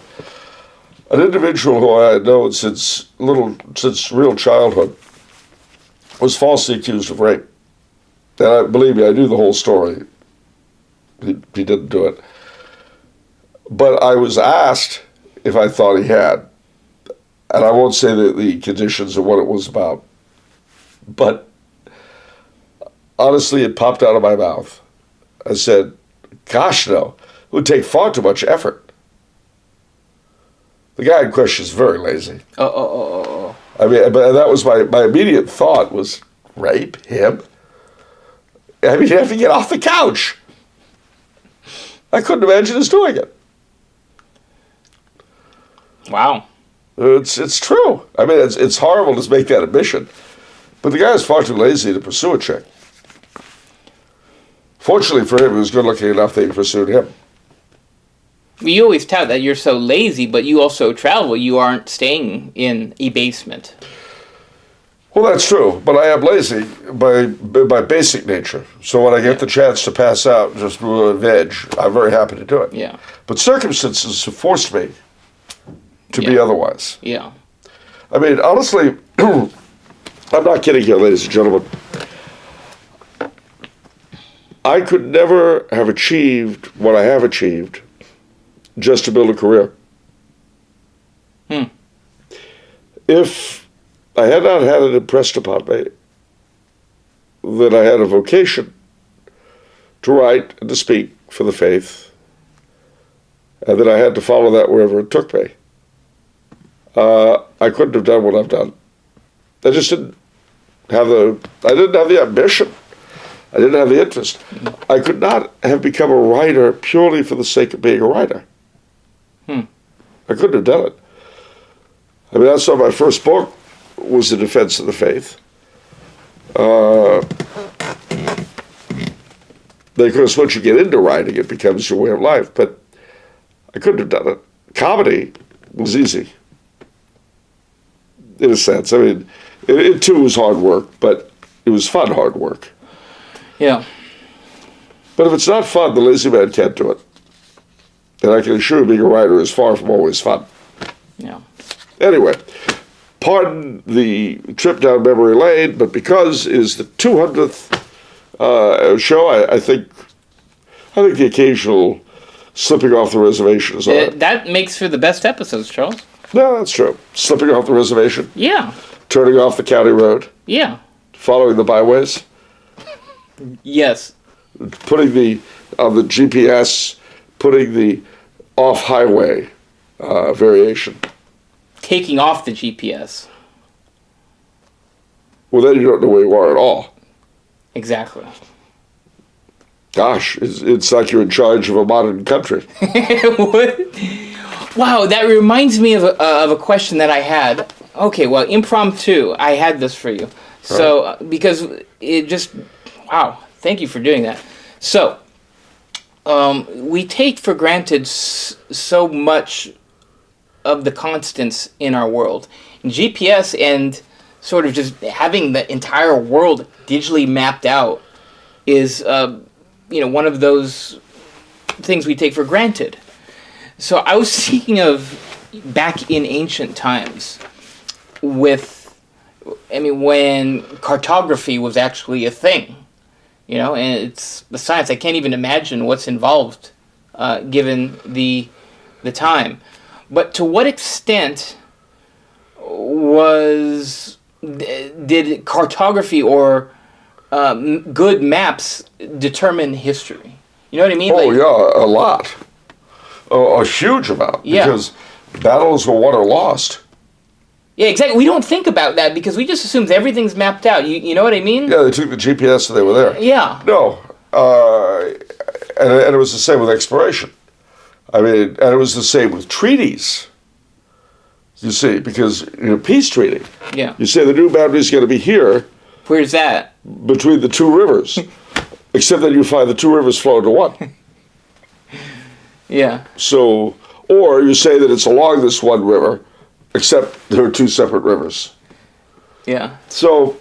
An individual who I had known since real childhood was falsely accused of rape. And believe me, I knew the whole story. He didn't do it. But I was asked if I thought he had. And I won't say the conditions or what it was about. But honestly, it popped out of my mouth. I said, gosh, no. It would take far too much effort. The guy in question is very lazy. Oh. I mean, but that was my immediate thought was, rape him? I mean, you have to get off the couch. I couldn't imagine us doing it. Wow. It's true. I mean, it's horrible to make that admission, but the guy is far too lazy to pursue a chick. Fortunately for him, he was good looking enough that he pursued him. You always tout that you're so lazy, but you also travel. You aren't staying in a basement. Well, that's true, but I am lazy by basic nature. So when I get the chance to pass out just veg, I'm very happy to do it. Yeah. But circumstances have forced me to be otherwise. Yeah. I mean, honestly, I'm not kidding here, ladies and gentlemen. I could never have achieved what I have achieved just to build a career. If I had not had it impressed upon me that I had a vocation to write and to speak for the faith, and that I had to follow that wherever it took me, I couldn't have done what I've done. I just didn't have the ambition. I didn't have the interest. I could not have become a writer purely for the sake of being a writer. I couldn't have done it. I mean, that's why my first book was The Defense of the Faith. Because once you get into writing, it becomes your way of life. But I couldn't have done it. Comedy was easy, in a sense. I mean, it too was hard work, but it was fun hard work. Yeah. But if it's not fun, the lazy man can't do it. And I can assure you being a writer is far from always fun. Yeah. Anyway, pardon the trip down memory lane, but because it is the 200th show, I think the occasional slipping off the reservation is all right. That makes for the best episodes, Charles. No, that's true. Slipping off the reservation. Yeah. Turning off the county road. Yeah. Following the byways. Yes. Putting on the GPS, putting the off-highway variation. Taking off the GPS. Well, then you don't know where you are at all. Exactly. Gosh, it's like you're in charge of a modern country. What? Wow, that reminds me of a question that I had. Okay, well, impromptu, I had this for you. So, because it just, wow, thank you for doing that. So, we take for granted so much of the constants in our world. GPS and sort of just having the entire world digitally mapped out is, one of those things we take for granted. So I was thinking of back in ancient times when cartography was actually a thing, and it's the science. I can't even imagine what's involved given the time. But to what extent did cartography or good maps determine history? You know what I mean? Oh, yeah, a lot. A huge amount. Yeah. Because battles were won or lost. Yeah, exactly. We don't think about that because we just assume everything's mapped out. You know what I mean? Yeah, they took the GPS and they were there. Yeah. No. And it was the same with exploration. I mean, and it was the same with treaties. You see, because, peace treaty. Yeah. You say the new boundary is going to be here. Where's that? Between the two rivers. Except that you find the two rivers flow into one. Yeah. So, or you say that it's along this one river, except there are two separate rivers. Yeah. So,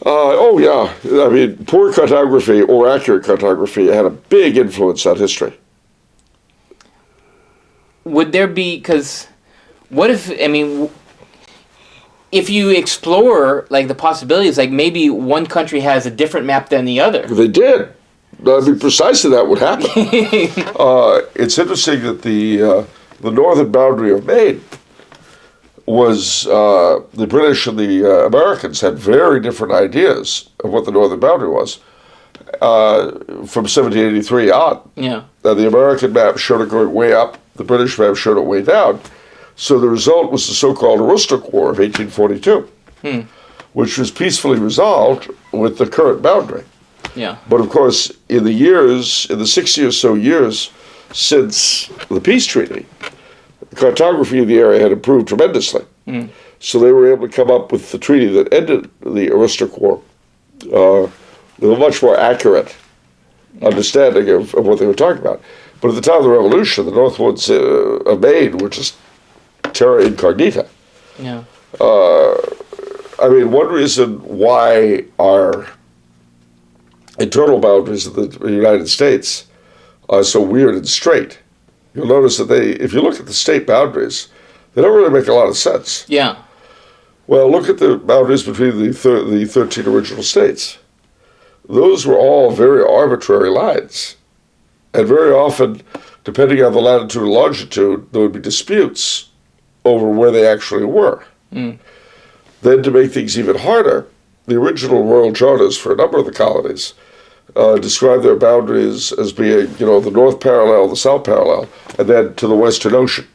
I mean, poor cartography or accurate cartography had a big influence on history. Would there be, because what if you explore, the possibilities, maybe one country has a different map than the other. They did. I mean, precisely that would happen. It's interesting that the northern boundary of Maine was, the British and the Americans had very different ideas of what the northern boundary was from 1783 on. Yeah. The American map showed it going way up The British may have shown it way down. So the result was the so-called Aroostook War of 1842, which was peacefully resolved with the current boundary. Yeah. But of course, in the 60 or so years since the peace treaty, the cartography of the area had improved tremendously. So they were able to come up with the treaty that ended the Aroostook War with a much more accurate understanding of what they were talking about. But at the time of the Revolution, the Northwoods of Maine were just terra incognita. Yeah. I mean, one reason why our internal boundaries of the United States are so weird and straight, you'll notice that if you look at the state boundaries, they don't really make a lot of sense. Yeah. Well, look at the boundaries between the 13 original states. Those were all very arbitrary lines. And very often, depending on the latitude and longitude, there would be disputes over where they actually were. Then to make things even harder, the original royal charters for a number of the colonies describe their boundaries as being, the north parallel, the south parallel, and then to the Western Ocean.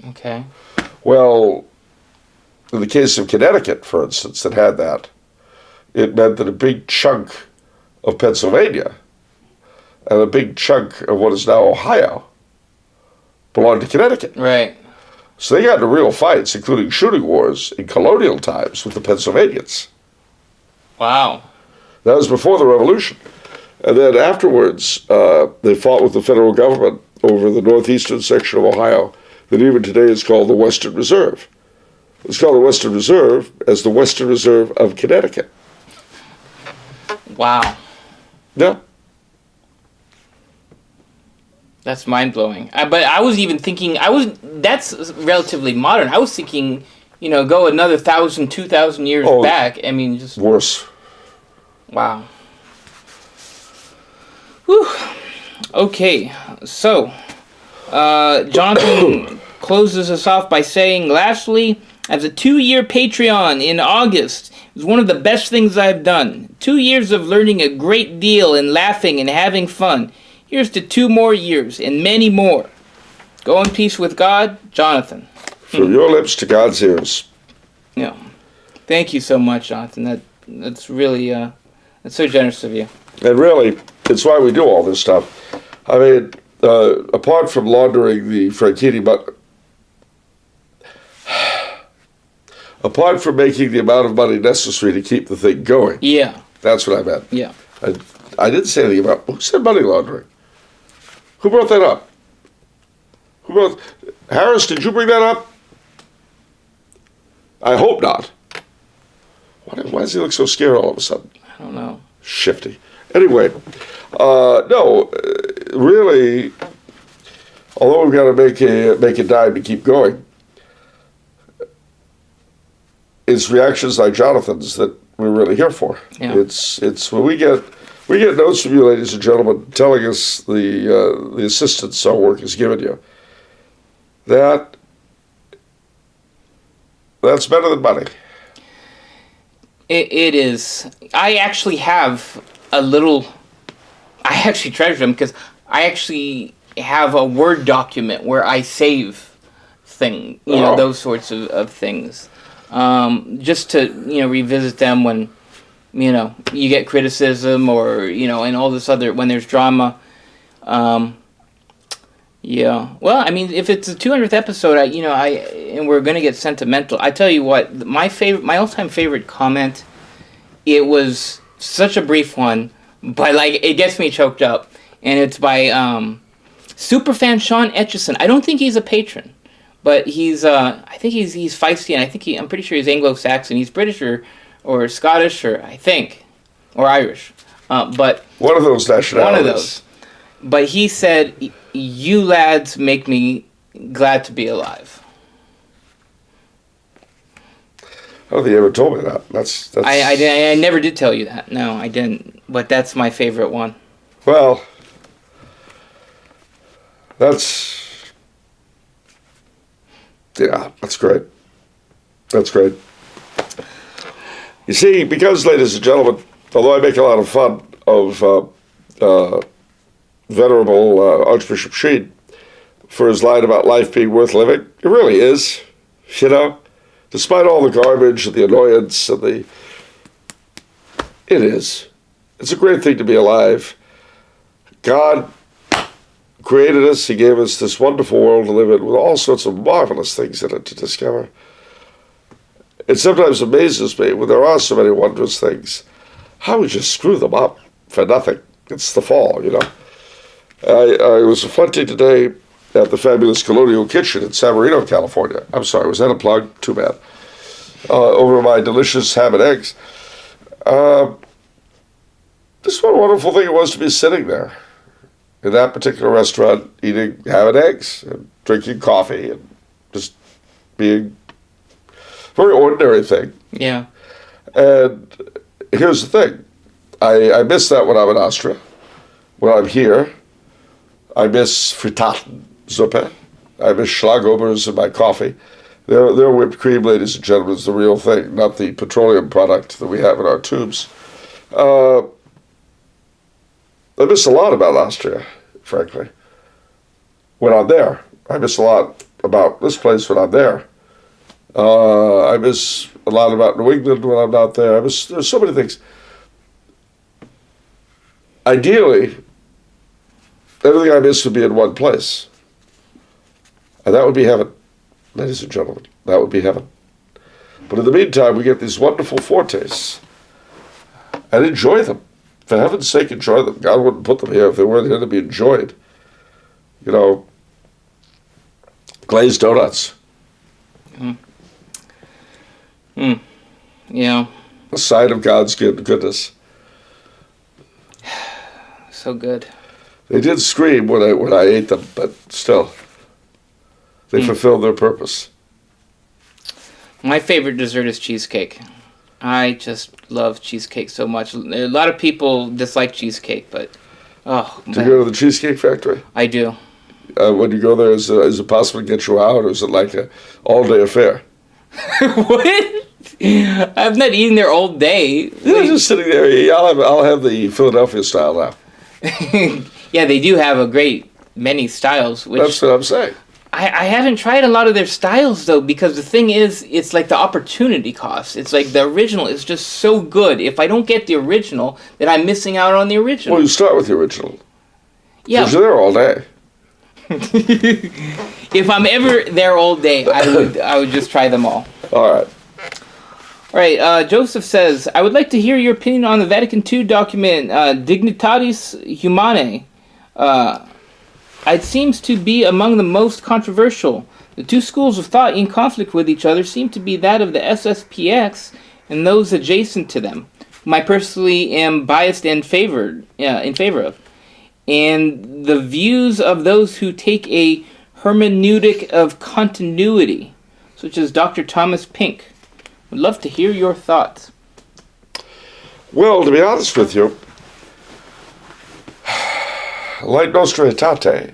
Okay. Well, in the case of Connecticut, for instance, that had that, it meant that a big chunk of Pennsylvania and a big chunk of what is now Ohio belonged to Connecticut. Right. So they got into real fights, including shooting wars in colonial times with the Pennsylvanians. Wow. That was before the Revolution. And then afterwards, they fought with the federal government over the northeastern section of Ohio that even today is called the Western Reserve. It's called the Western Reserve as the Western Reserve of Connecticut. Wow. Yeah. That's mind-blowing. But I was even thinking, that's relatively modern. I was thinking, go another 1,000, 2,000 years back. I mean, just... Worse. Wow. Whew. Okay, so, Jonathan closes us off by saying, lastly, as a 2-year Patreon in August, it was one of the best things I've done. 2 years of learning a great deal and laughing and having fun. Here's to 2 more years and many more. Go in peace with God, Jonathan. From your lips to God's ears. Yeah. Thank you so much, Jonathan. That's really, that's so generous of you. And really, it's why we do all this stuff. I mean, apart from laundering the Franchini, but apart from making the amount of money necessary to keep the thing going. Yeah. That's what I meant. Yeah. I didn't say anything about, who said money laundering? Who brought that up? Harris, did you bring that up? I hope not. Why does he look so scared all of a sudden? I don't know. Shifty. Anyway, no, really, although we've got to make a dime to keep going, it's reactions like Jonathan's that we're really here for. Yeah. It's when we get notes from you, ladies and gentlemen, telling us the assistance our work has given you. That's better than money. It is. I actually have a little... I actually treasure them because I actually have a Word document where I save those sorts of things. Just to, revisit them when, you get criticism or, and all this other, when there's drama. Yeah. Well, I mean, if it's the 200th episode, and we're going to get sentimental, I tell you what, my all-time favorite comment, it was such a brief one, but, it gets me choked up, and it's by superfan Sean Etchison. I don't think he's a patron, but he's, I think he's feisty, and I'm pretty sure he's Anglo-Saxon. He's British or Scottish, or Irish. But one of those nationalities. One of those. But he said, "You lads make me glad to be alive." I don't think you ever told me that. That's. I never did tell you that. No, I didn't. But that's my favorite one. Well, that's great. That's great. You see, because, ladies and gentlemen, although I make a lot of fun of venerable Archbishop Sheen, for his line about life being worth living. It really is, you know. Despite all the garbage and the annoyance and it is. It's a great thing to be alive. God created us. He gave us this wonderful world to live in with all sorts of marvelous things in it to discover. It sometimes amazes me when there are so many wondrous things, how we just screw them up for nothing. It's the fall, you know. I was affronted today at the fabulous Colonial Kitchen in San Marino, California. I'm sorry, was that a plug? Too bad. Over my delicious ham and eggs. Just what a wonderful thing it was to be sitting there in that particular restaurant, eating ham and eggs, and drinking coffee, and just being a very ordinary thing. Yeah. And here's the thing. I miss that when I'm in Austria. When I'm here, I miss Frittatensuppe. I miss Schlagobers in my coffee. Their whipped cream, ladies and gentlemen, is the real thing, not the petroleum product that we have in our tubes. I miss a lot about Austria, frankly, when I'm there. I miss a lot about this place when I'm there. I miss a lot about New England when I'm not there. There's so many things. Ideally, everything I miss would be in one place. And that would be heaven, ladies and gentlemen. That would be heaven. But in the meantime, we get these wonderful foretastes. And enjoy them. For heaven's sake, enjoy them. God wouldn't put them here if they weren't here to be enjoyed. You know, glazed donuts. Yeah. A sign of God's goodness. So good. They did scream when I ate them, but still, they fulfilled their purpose. My favorite dessert is cheesecake. I just love cheesecake so much. A lot of people dislike cheesecake, but Do you go to the Cheesecake Factory? I do. When you go there, is it possible to get you out, or is it like an all-day affair? What? I'm not eating there all day. You're just sitting there. Yeah, I'll have the Philadelphia style now. Yeah, they do have many styles. Which That's what I'm saying. I haven't tried a lot of their styles, though, because the thing is, it's like the opportunity cost. It's like the original is just so good. If I don't get the original, then I'm missing out on the original. Well, you start with the original. Yeah. Because you're there all day. If I'm ever there all day, I would just try them all. All right. All right, Joseph says, I would like to hear your opinion on the Vatican II document, Dignitatis Humanae. It seems to be among the most controversial. The two schools of thought in conflict with each other seem to be that of the SSPX and those adjacent to them, whom I personally am biased and in favor of, and the views of those who take a hermeneutic of continuity, such as Dr. Thomas Pink. Would love to hear your thoughts. Well, to be honest with you, like Nostra Aetate,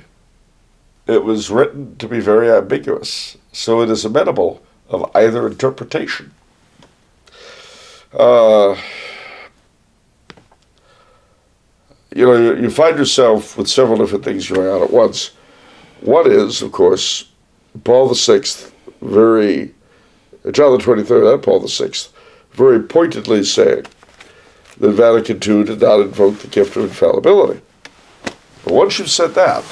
it was written to be very ambiguous, so it is amenable of either interpretation. You find yourself with several different things going on at once. One is, of course, Paul VI, John the 23rd and Paul VI, very pointedly saying that Vatican II did not invoke the gift of infallibility. But once you've said that,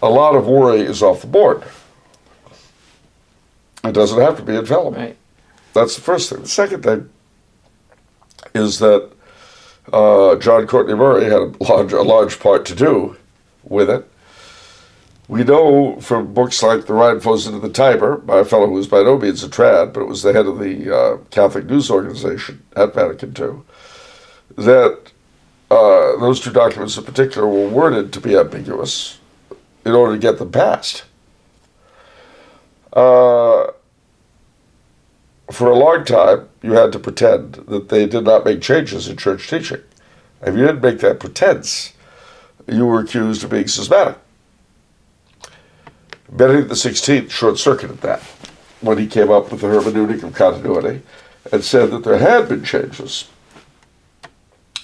a lot of worry is off the board. It doesn't have to be infallible. Right. That's the first thing. The second thing is that John Courtney Murray had a large part to do with it. We know from books like The Rhine Flows into the Tiber, by a fellow who was by no means a trad, but it was the head of the Catholic News Organization at Vatican II, that those two documents in particular were worded to be ambiguous in order to get them passed. For a long time, you had to pretend that they did not make changes in church teaching. If you didn't make that pretense, you were accused of being schismatic. Benedict XVI short-circuited that when he came up with the hermeneutic of continuity and said that there had been changes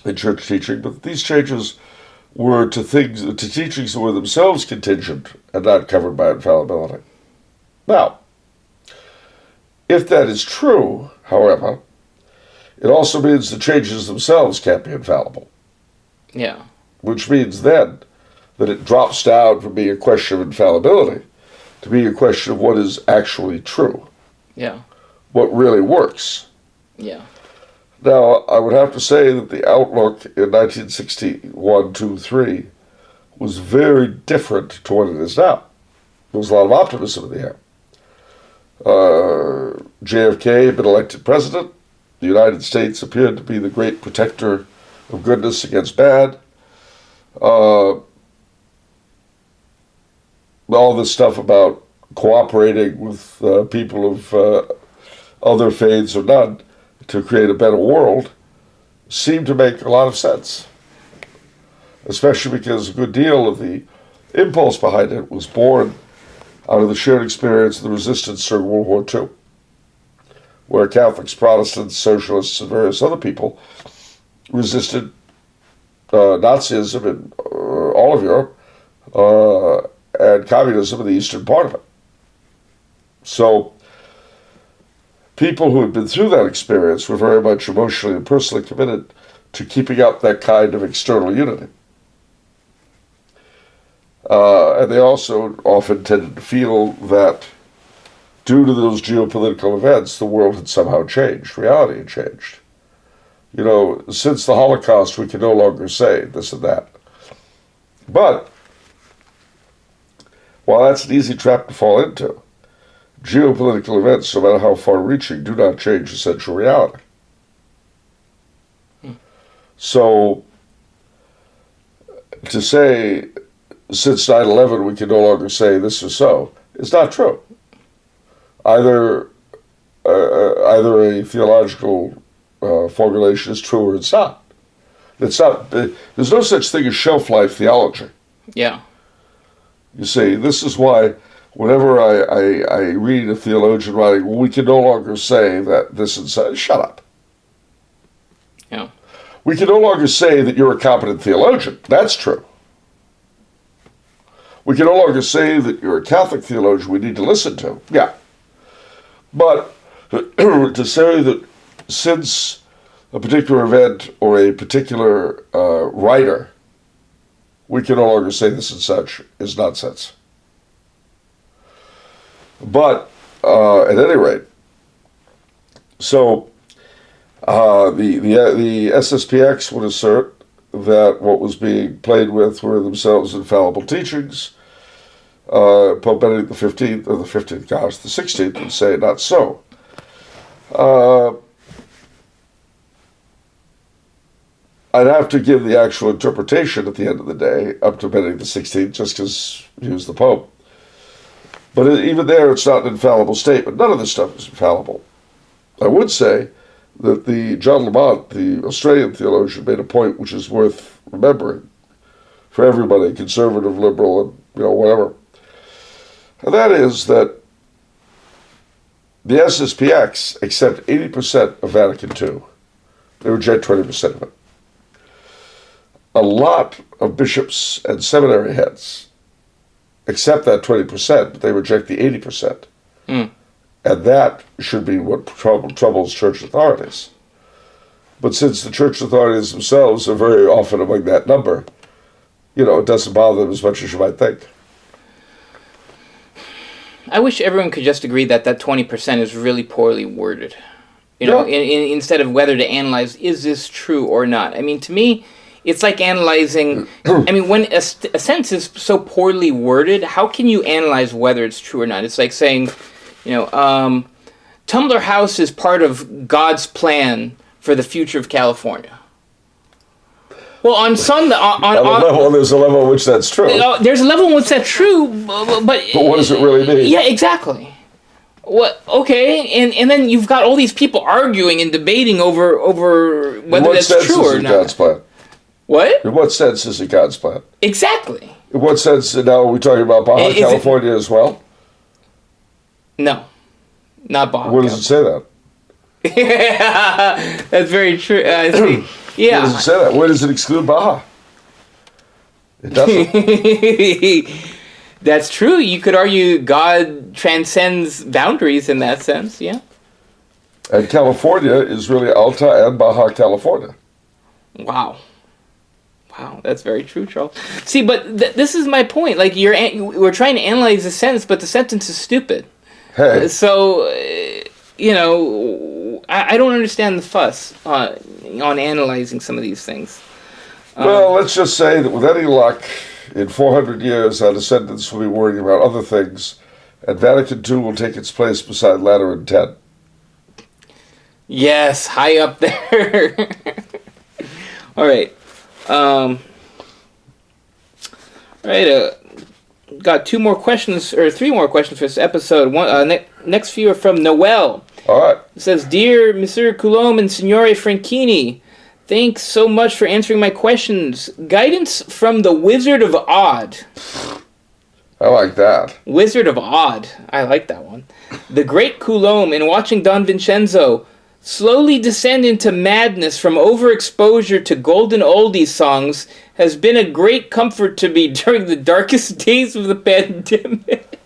in church teaching, but these changes were to teachings that were themselves contingent and not covered by infallibility. Now, if that is true, however, it also means the changes themselves can't be infallible. Yeah. Which means then that it drops down from being a question of infallibility to being a question of what is actually true. Yeah. What really works. Yeah. Now, I would have to say that the outlook in 1961, 2, 3 was very different to what it is now. There was a lot of optimism in the air. JFK had been elected president. The United States appeared to be the great protector of goodness against bad. All this stuff about cooperating with people of other faiths or none to create a better world seemed to make a lot of sense. Especially because a good deal of the impulse behind it was born out of the shared experience of the resistance during World War II, where Catholics, Protestants, Socialists, and various other people resisted Nazism in all of Europe and communism in the eastern part of it. So people who had been through that experience were very much emotionally and personally committed to keeping up that kind of external unity. And they also often tended to feel that due to those geopolitical events, the world had somehow changed. Reality had changed. You know, since the Holocaust, we can no longer say this and that. But while that's an easy trap to fall into, geopolitical events, no matter how far-reaching, do not change essential reality. So, to say, since 9/11 we can no longer say this is so, is not true. Either a theological formulation is true or it's not. It's not. There's no such thing as shelf-life theology. Yeah. You see, this is why whenever I read a theologian writing, well, we can no longer say that this and so, shut up. Yeah. We can no longer say that you're a competent theologian. That's true. We can no longer say that you're a Catholic theologian we need to listen to. Yeah. But to say that since a particular event or a particular writer, we can no longer say this and such is nonsense. But at any rate, so the SSPX would assert that what was being played with were themselves infallible teachings. Pope Benedict XV, or the 15th, gosh, the 16th would say not so. I'd have to give the actual interpretation at the end of the day up to Benedict XVI, just because he was the Pope. But even there, it's not an infallible statement. None of this stuff is infallible. I would say that the John Lamont, the Australian theologian, made a point which is worth remembering for everybody, conservative, liberal, and whatever. And that is that the SSPX accept 80% of Vatican II. They reject 20% of it. A lot of bishops and seminary heads accept that 20%, but they reject the 80%. And that should be what troubles church authorities. But since the church authorities themselves are very often among that number, it doesn't bother them as much as you might think. I wish everyone could just agree that 20% is really poorly worded. Instead of whether to analyze, is this true or not? I mean, to me, it's like analyzing, when a sentence is so poorly worded, how can you analyze whether it's true or not? It's like saying, Tumbler House is part of God's plan for the future of California. Well, on some... there's a level in which that's true. There's a level in which that's true, but what does it really mean? Yeah, exactly. What? Okay, and then you've got all these people arguing and debating over whether that's true or not. God's plan? What? In what sense is it God's plan? Exactly. In what sense, now are we talking about Baja California as well? No, not Baja. Where does it say that? That's very true. Yeah. Where does it say that? Where does it exclude Baja? It doesn't. That's true. You could argue God transcends boundaries in that sense, yeah. And California is really Alta and Baja California. Wow. Wow, that's very true, Charles. See, but this is my point. Like, we're trying to analyze the sentence, but the sentence is stupid. Hey. So, I don't understand the fuss on analyzing some of these things. Well, let's just say that with any luck, in 400 years, our descendants will be worrying about other things, and Vatican II will take its place beside Lateran X. Yes, high up there. All right. All right. Got 2 more questions, or 3 more questions for this episode. Next few are from Noel. All right. It says, Dear Monsieur Coulombe and Signore Franchini, thanks so much for answering my questions. Guidance from the Wizard of Odd. I like that. Wizard of Odd. I like that one. The great Coulombe, in watching Don Vincenzo slowly descend into madness from overexposure to golden oldies songs, has been a great comfort to me during the darkest days of the pandemic.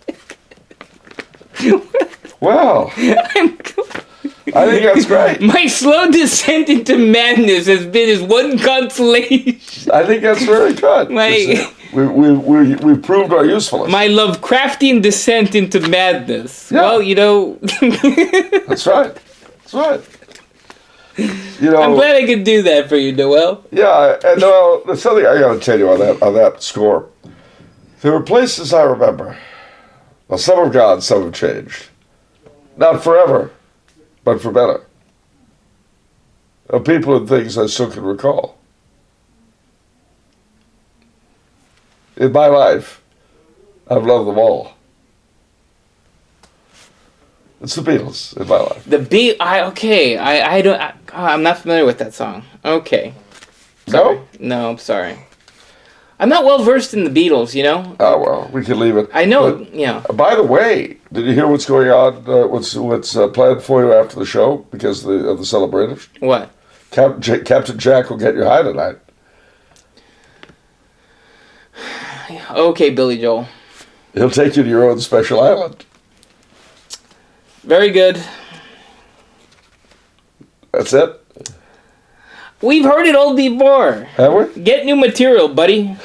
Wow. I think that's great. My slow descent into madness has been his one consolation. I think that's very good. We've proved our usefulness. My Lovecraftian descent into madness. Yeah. Well, That's right. That's right. I'm glad I could do that for you, Noel. Yeah, and Noel, there's something I got to tell you on that score. There were places I remember. Well, some have gone, some have changed. Not forever, but for better. Of people and things I still can recall. In my life, I've loved them all. It's the Beatles in my life. I'm not familiar with that song. Okay. Sorry. No? No, I'm sorry. I'm not well versed in the Beatles, you know? Oh, well, we can leave it. I know, yeah. By the way, did you hear what's going on, what's planned for you after the show because of the celebration? What? Captain Jack will get you high tonight. Okay, Billy Joel. He'll take you to your own special island. Very good. That's it? We've heard it all before. Have we? Get new material, buddy.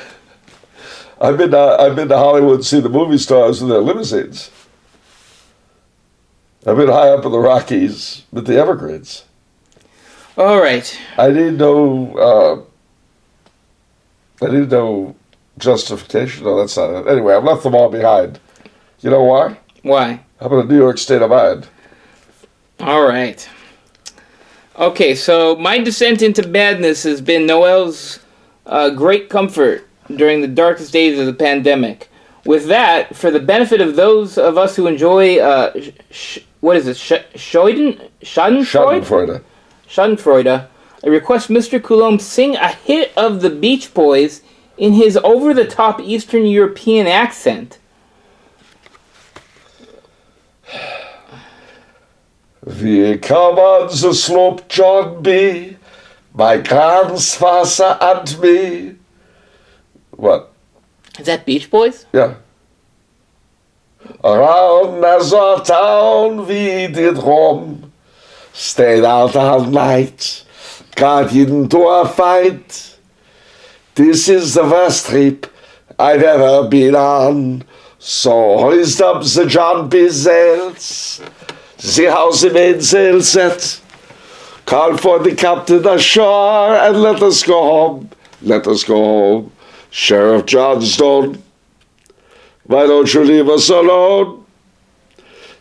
I've been to Hollywood to see the movie stars in their limousines. I've been high up in the Rockies with the Everglades. All right. I need no justification. No, that's not it. Anyway, I've left them all behind. You know why? Why? I'm in a New York state of mind. All right. Okay, so my descent into madness has been Noel's great comfort during the darkest days of the pandemic. With that, for the benefit of those of us who enjoy, Schadenfreude? Schadenfreude, I request Mr. Coulombe sing a hit of the Beach Boys in his over-the-top Eastern European accent. Wir kommen the slope John B. My Grandfather and me. What? Is that Beach Boys? Yeah. Around Nassau town we did roam. Stayed out all night. Got into a fight. This is the worst trip I've ever been on. So hoist up the John B. sails. See how the mainsail set. Call for the captain ashore and let us go home. Let us go home. Sheriff Johnstone, why don't you leave us alone?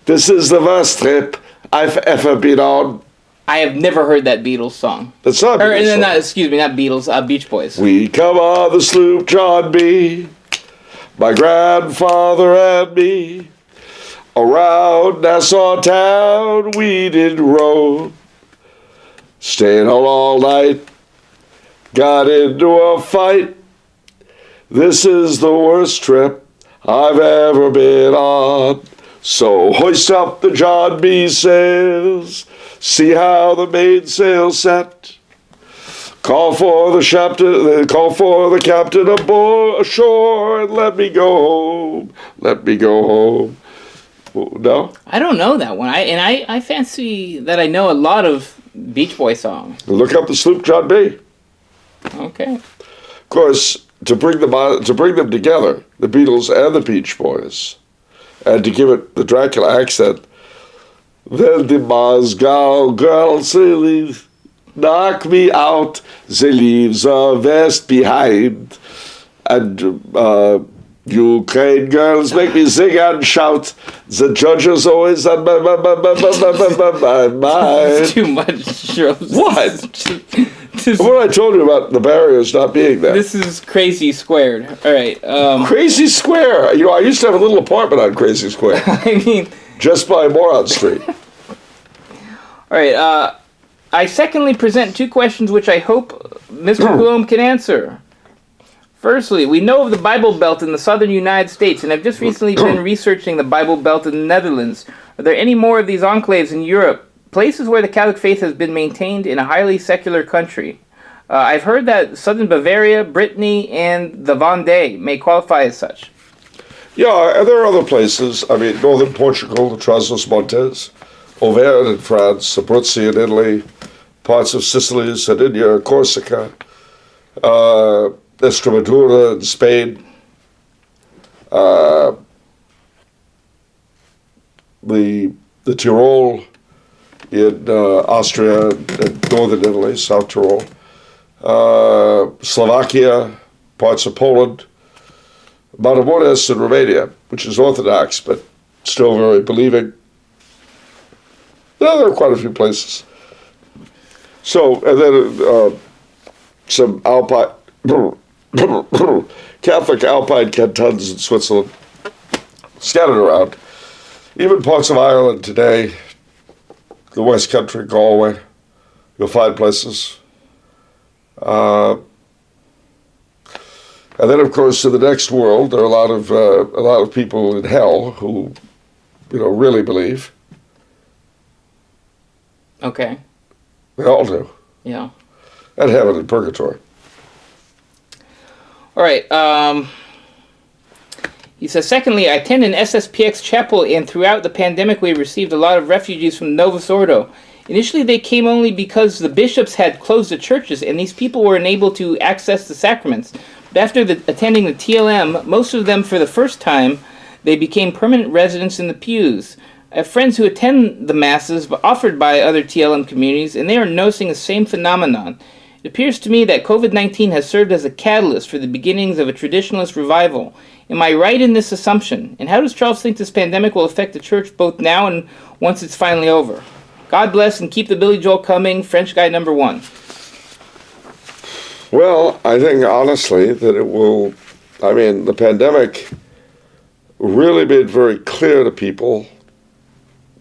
This is the worst trip I've ever been on. I have never heard that Beatles song. That's not Beatles song. Not Beatles, Beach Boys. We come on the sloop John B. My grandfather and me. Around Nassau town we did roam. Stayed out all night. Got into a fight. This is the worst trip I've ever been on. So hoist up the John B. sails. See how the mainsail set. Call for the captain aboard ashore and let me go home. Let me go home. No? I don't know that one. I fancy that I know a lot of Beach Boy songs. Look up the sloop John B. Okay. Of course, to bring them together, the Beatles and the Beach Boys, and to give it the Dracula accent, then the Moscow girls knock me out, they leave the vest behind, and Ukraine girls make me sing and shout. The judges always on my mind. It's too much, Charles. What? What I told you about the barriers not being there. This is Crazy Squared. All right. Crazy Square. You know, I used to have a little apartment on Crazy Square. I mean, just by Moron Street. All right. I secondly present two questions which I hope Mr. Coulombe can answer. Firstly, we know of the Bible Belt in the southern United States and have just recently been researching the Bible Belt in the Netherlands. Are there any more of these enclaves in Europe, places where the Catholic faith has been maintained in a highly secular country? I've heard that southern Bavaria, Brittany, and the Vendée may qualify as such. Yeah, and there are other places. I mean, northern Portugal, the Trás-os-Montes, Auvergne in France, Abruzzi in Italy, parts of Sicily, Sardinia, Corsica, Extremadura in Spain, the Tyrol in Austria and northern Italy, South Tyrol, Slovakia, parts of Poland, Monarchist in Romania, which is Orthodox but still very believing. There are quite a few places. So, and then some Alpine, Catholic Alpine cantons in Switzerland, scattered around. Even parts of Ireland today, the West Country, Galway, you'll find places. And then, of course, in the next world, there are a lot of people in hell who, really believe. Okay. They all do. Yeah. And heaven and purgatory. All right. He says, secondly, I attend an SSPX chapel, and throughout the pandemic, we received a lot of refugees from Novus Ordo. Initially, they came only because the bishops had closed the churches, and these people were unable to access the sacraments. But after attending the TLM, most of them, for the first time, they became permanent residents in the pews. I have friends who attend the masses offered by other TLM communities, and they are noticing the same phenomenon. It appears to me that COVID-19 has served as a catalyst for the beginnings of a traditionalist revival. Am I right in this assumption? And how does Charles think this pandemic will affect the church both now and once it's finally over? God bless and keep the Billy Joel coming, French guy number 1. Well, I think honestly that it will, the pandemic really made very clear to people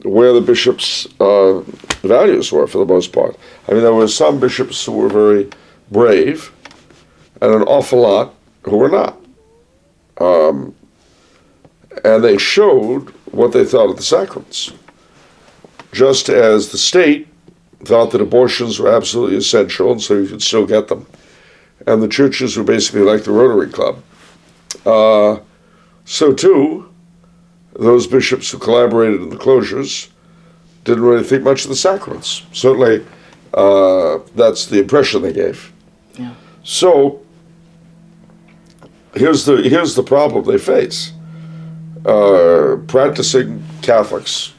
where the bishops' values were for the most part. There were some bishops who were very brave and an awful lot who were not. And they showed what they thought of the sacraments. Just as the state thought that abortions were absolutely essential and so you could still get them. And the churches were basically like the Rotary Club. So too, those bishops who collaborated in the closures didn't really think much of the sacraments. Certainly, that's the impression they gave. Yeah. So, here's the problem they face. Practicing Catholics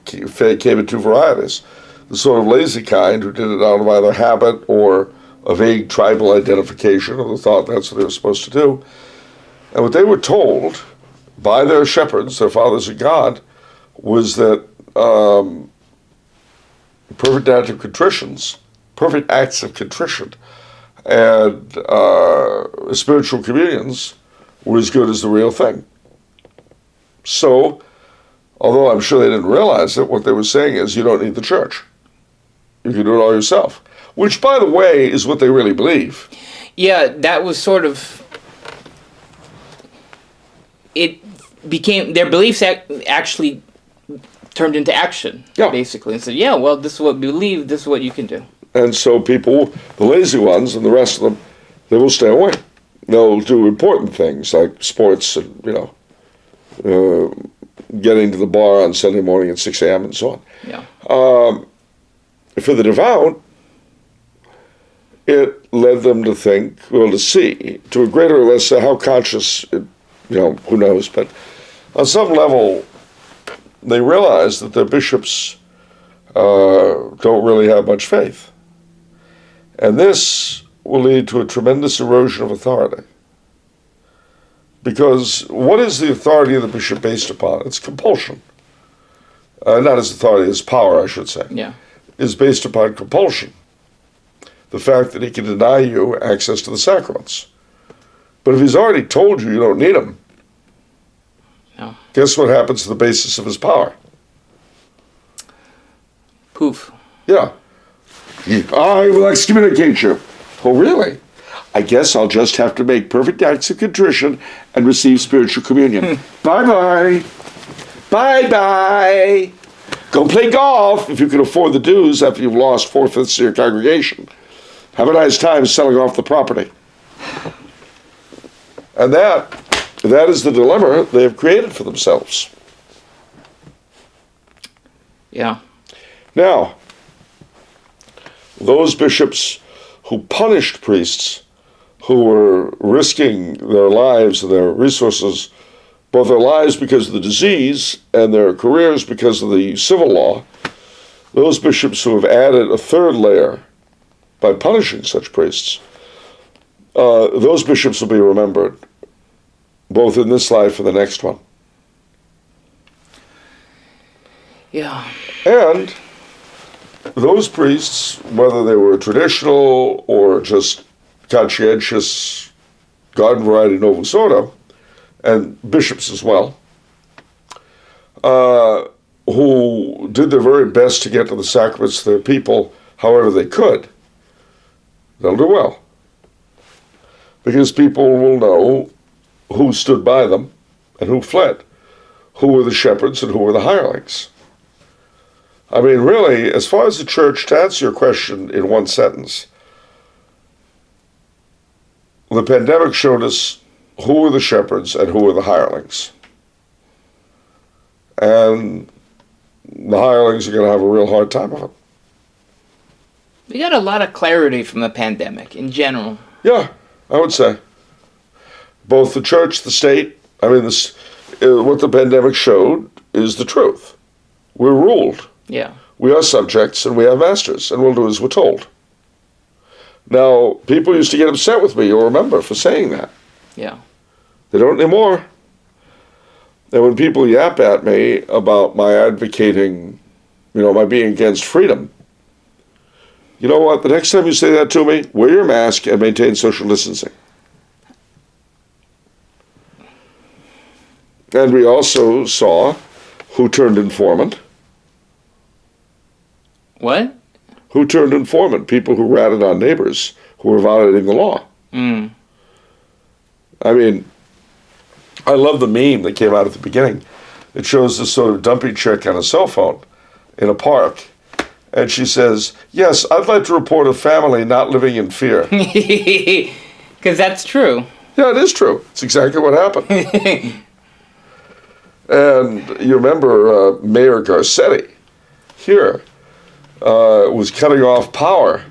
came in two varieties. The sort of lazy kind who did it out of either habit or a vague tribal identification, or the thought that's what they were supposed to do. And what they were told by their shepherds, their fathers of God, was that perfect acts of contrition, and spiritual communions were as good as the real thing. So, although I'm sure they didn't realize it, what they were saying is you don't need the church. You can do it all yourself. Which, by the way, is what they really believe. Yeah, that was sort of... It became... Their beliefs actually turned into action, basically. And said, yeah, well, this is what we believe, this is what you can do. And so people, the lazy ones and the rest of them, they will stay away. They'll do important things like sports and, getting to the bar on Sunday morning at 6 a.m. and so on. Yeah. For the devout, it led them to think, well, to see, to a greater or less, how conscious, who knows, but on some level, they realize that their bishops don't really have much faith. And this will lead to a tremendous erosion of authority. Because what is the authority of the bishop based upon? It's compulsion. Not his authority, his power, I should say. Yeah. Is based upon compulsion. The fact that he can deny you access to the sacraments. But if he's already told you you don't need them, no. Guess what happens to the basis of his power? Poof. Yeah. I will excommunicate you. Oh, really? I guess I'll just have to make perfect acts of contrition and receive spiritual communion. Bye-bye. Bye-bye. Go play golf if you can afford the dues after you've lost 4/5 of your congregation. Have a nice time selling off the property. And that is the dilemma they have created for themselves. Yeah. Now, those bishops who punished priests who were risking their lives and their resources, both their lives because of the disease and their careers because of the civil law, those bishops who have added a third layer by punishing such priests, those bishops will be remembered, both in this life and the next one. Yeah. And those priests, whether they were traditional or just conscientious garden variety Novus Ordo, and bishops as well, who did their very best to get to the sacraments to their people however they could, they'll do well. Because people will know who stood by them and who fled, who were the shepherds and who were the hirelings. I mean, really, as far as the church, to answer your question in one sentence, the pandemic showed us who were the shepherds and who were the hirelings. And the hirelings are going to have a real hard time of it. We got a lot of clarity from the pandemic in general. Yeah, I would say. Both the church, the state, I mean, what the pandemic showed is the truth. We're ruled. Yeah. We are subjects and we have masters, and we'll do as we're told. Now, people used to get upset with me, you'll remember, for saying that. Yeah. They don't anymore. And when people yap at me about my advocating, my being against freedom, you know what? The next time you say that to me, wear your mask and maintain social distancing. And we also saw who turned informant. What? Who turned informant? People who ratted on neighbors who were violating the law. Mm. I mean, I love the meme that came out at the beginning. It shows this sort of dumpy chick on a cell phone in a park. And she says, yes, I'd like to report a family not living in fear. Because that's true. Yeah, it is true. It's exactly what happened. And you remember Mayor Garcetti here was cutting off power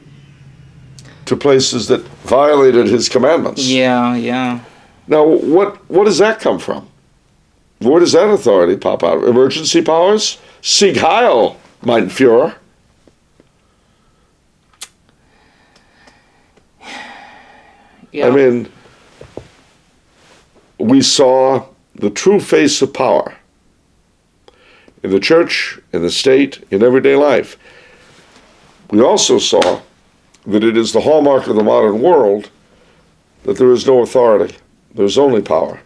to places that violated his commandments. Yeah, yeah. Now, what does that come from? Where does that authority pop out? Emergency powers? Sieg Heil, mein Führer. Yeah. I mean, we saw the true face of power in the church, in the state, in everyday life. We also saw that it is the hallmark of the modern world that there is no authority. There's only power.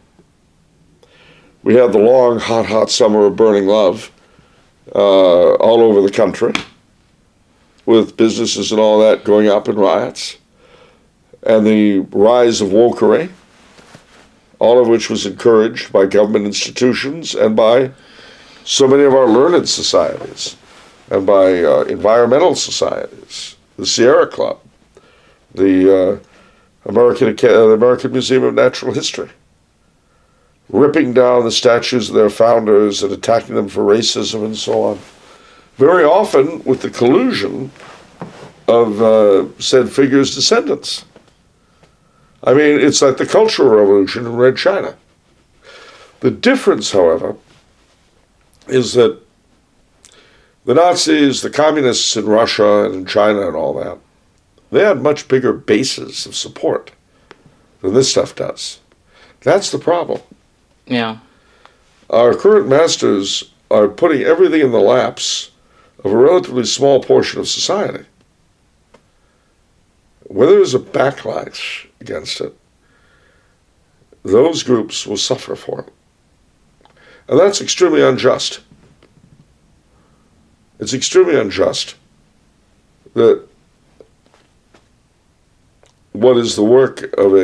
We had the long, hot, hot summer of burning love all over the country, with businesses and all that going up in riots, and the rise of wokery, all of which was encouraged by government institutions and by so many of our learned societies and by environmental societies. the Sierra Club, the American Museum of Natural History, ripping down the statues of their founders and attacking them for racism and so on, very often with the collusion of said figures' descendants. I mean, it's like the Cultural Revolution in Red China. The difference, however, is that the Nazis, the communists in Russia and in China and all that, they had much bigger bases of support than this stuff does. That's the problem. Yeah. Our current masters are putting everything in the laps of a relatively small portion of society. When there's a backlash against it, those groups will suffer for it. And that's extremely unjust. It's extremely unjust that what is the work of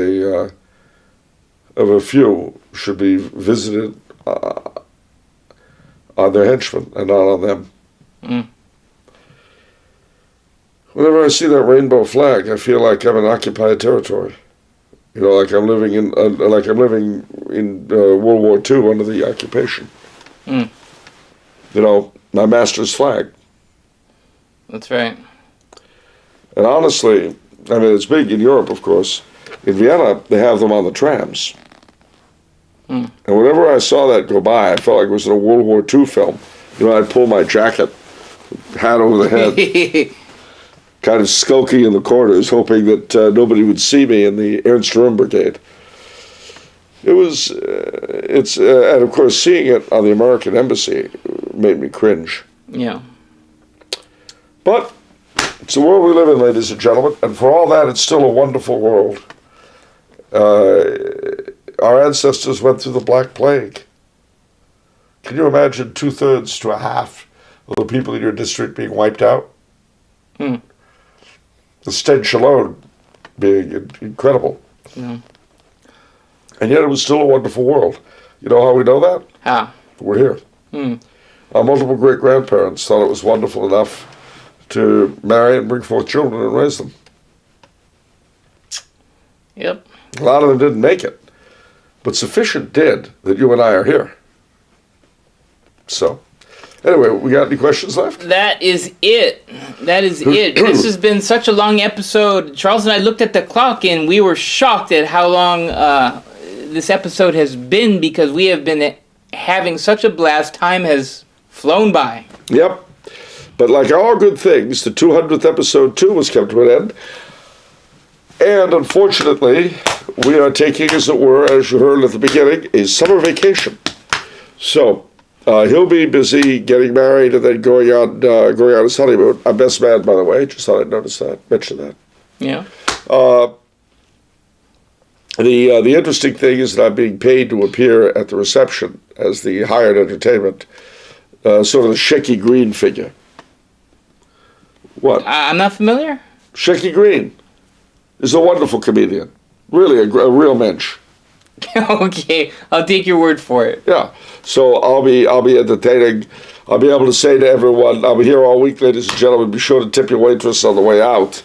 a few should be visited on their henchmen and not on them. Mm. Whenever I see that rainbow flag, I feel like I'm in occupied territory. You know, like I'm living in World War II under the occupation. Mm. You know, my master's flag. That's right. And honestly, I mean, it's big in Europe, of course. In Vienna, they have them on the trams. Mm. And whenever I saw that go by, I felt like it was in a World War II film. You know, I'd pull my jacket, hat over the head, kind of skulking in the corners, hoping that nobody would see me in the Ernst Röhm Brigade. It was, and of course, seeing it on the American Embassy made me cringe. Yeah. But it's the world we live in, ladies and gentlemen, and for all that, it's still a wonderful world. Our ancestors went through the Black Plague. Can you imagine 2/3 to a half of the people in your district being wiped out? Hmm. The stench alone being incredible. Yeah. And yet it was still a wonderful world. You know how we know that? How? We're here. Hmm. Our multiple great-grandparents thought it was wonderful enough to marry and bring forth children and raise them. Yep. A lot of them didn't make it. But sufficient did that you and I are here. So, anyway, we got any questions left? That is it. That is it. This has been such a long episode. Charles and I looked at the clock and we were shocked at how long this episode has been because we have been having such a blast. Time has flown by. Yep. But like all good things, the 200th episode too was come to an end. And unfortunately, we are taking, as it were, as you heard at the beginning, a summer vacation. So he'll be busy getting married and then going on his honeymoon. I'm best man, by the way. Just thought I'd mention that. Yeah. The interesting thing is that I'm being paid to appear at the reception as the hired entertainment, sort of the Shecky Green figure. What? I'm not familiar. Shecky Green is a wonderful comedian. Really, a real mensch. Okay, I'll take your word for it. Yeah. So I'll be entertaining. I'll be able to say to everyone, I'll be here all week, ladies and gentlemen. Be sure to tip your waitress on the way out.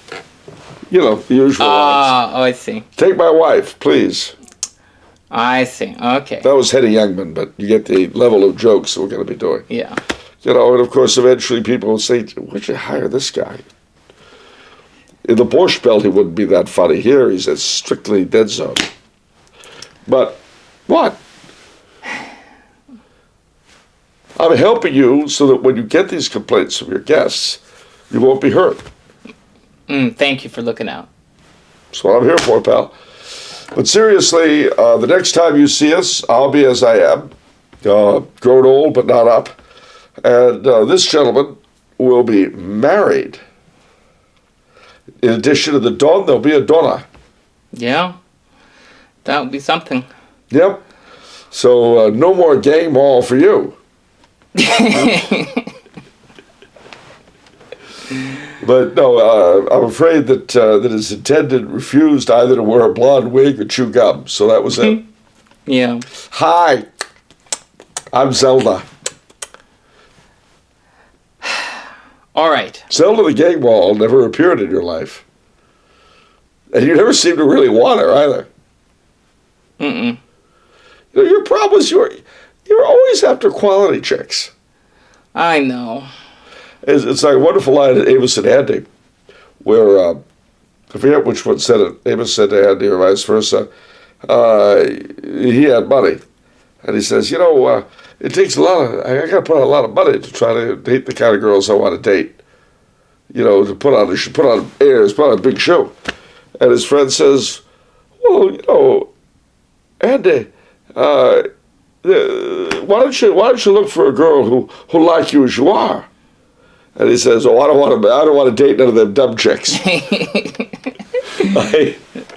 You know, the usual lines. Oh, I see. Take my wife, please. I see. Okay. That was Hetty Youngman, but you get the level of jokes that we're going to be doing. Yeah. You know, and of course, eventually people will say, where'd you hire this guy? In the Borscht Belt, he wouldn't be that funny. Here, he's a strictly dead zone. But what? I'm helping you so that when you get these complaints from your guests, you won't be hurt. Thank you for looking out. That's what I'm here for, pal. But seriously, the next time you see us, I'll be as I am, grown old but not up. And this gentleman will be married. In addition to the Don, there'll be a Donna. Yeah, that would be something. Yep. So no more gang mall for you. But no, I'm afraid that his attendant refused either to wear a blonde wig or chew gum. So that was it. Yeah. Hi, I'm Zelda. All right. Zelda the Gang Ball never appeared in your life. And you never seem to really want her either. Mm-mm. You know, your problem is you're always after quality chicks. I know. It's like a wonderful line at Amos and Andy, where, I forget which one said it, Amos said to Andy or vice versa, he had money. And he says, it takes I got to put out a lot of money to try to date the kind of girls I want to date. To put on airs, put on a big show. And his friend says, well, Andy, why don't you look for a girl who like you as you are? And he says, I don't want to date none of them dumb chicks.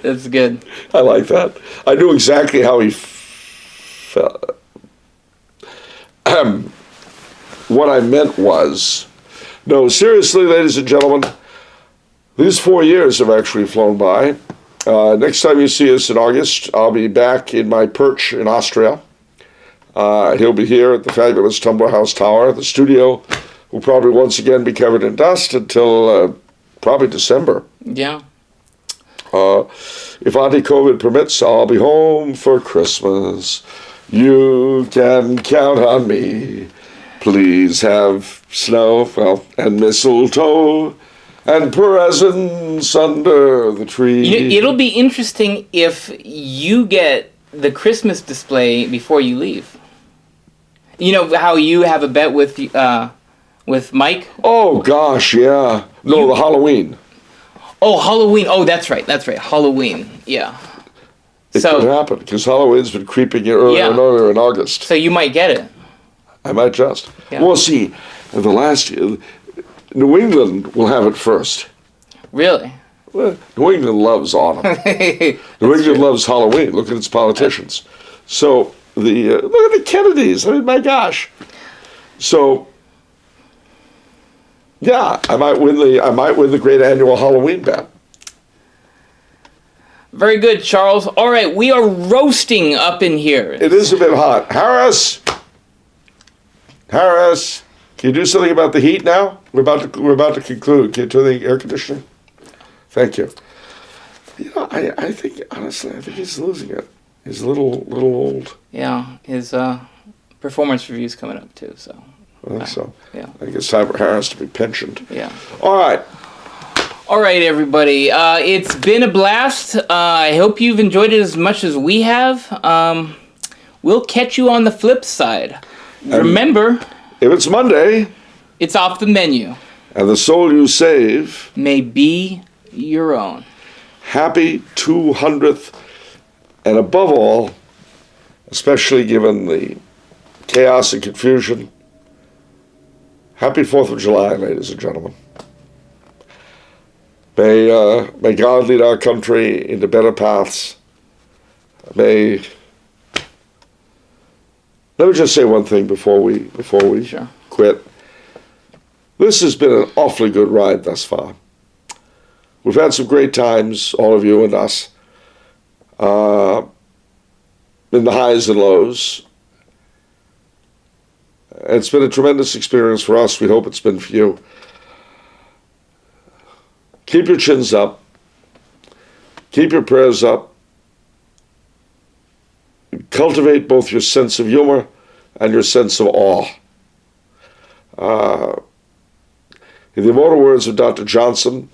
That's good. I like that. I knew exactly how he felt. What I meant was, no, seriously, ladies and gentlemen, these 4 years have actually flown by. Next time you see us in August, I'll be back in my perch in Austria. He'll be here at the fabulous Tumbler House Tower. The studio will probably once again be covered in dust until probably December. Yeah. If Auntie COVID permits, I'll be home for Christmas. You can count on me. Please have snow, and mistletoe, and presents under the tree. It'll be interesting if you get the Christmas display before you leave. You know how you have a bet with Mike? Oh, gosh, yeah. No, the Halloween. Oh, Halloween. Oh, that's right. Halloween, yeah. It could happen, because Halloween's been creeping in earlier and earlier in August. So you might get it. I might just. Yeah. Well, see, the last year, New England will have it first. Really? Well, New England loves autumn. New England loves Halloween. Look at its politicians. So, look at the Kennedys. I mean, my gosh. So, yeah, I might win the great annual Halloween bet. Very good, Charles. All right, we are roasting up in here. It is a bit hot. Harris, can you do something about the heat now? We're about to conclude. Can you turn the air conditioning? Thank you. I think honestly, he's losing it. He's a little old. Yeah, his performance review's coming up too. So. I think so. Yeah. I think it's time for Harris to be pensioned. Yeah. All right. All right, everybody. It's been a blast. I hope you've enjoyed it as much as we have. We'll catch you on the flip side. Remember, if it's Monday, it's off the menu. And the soul you save may be your own. Happy 200th, and above all, especially given the chaos and confusion, happy 4th of July, ladies and gentlemen. May God lead our country into better paths. Let me just say one thing before we Sure. quit. This has been an awfully good ride thus far. We've had some great times, all of you and us, in the highs and lows. It's been a tremendous experience for us. We hope it's been for you. Keep your chins up. Keep your prayers up. Cultivate both your sense of humor and your sense of awe. In the immortal words of Dr. Johnson,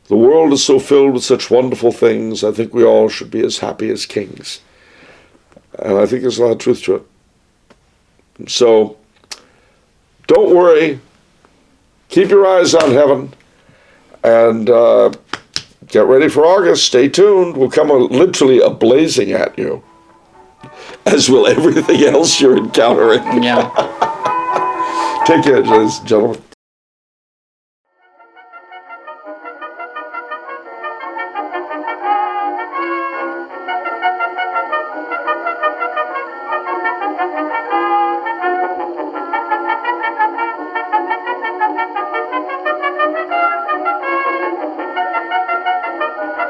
the world is so filled with such wonderful things, I think we all should be as happy as kings. And I think there's a lot of truth to it. So, don't worry. Keep your eyes on heaven. And get ready for August. Stay tuned. We'll come literally a-blazing at you. As will everything else you're encountering. Yeah. Take care, ladies and gentlemen.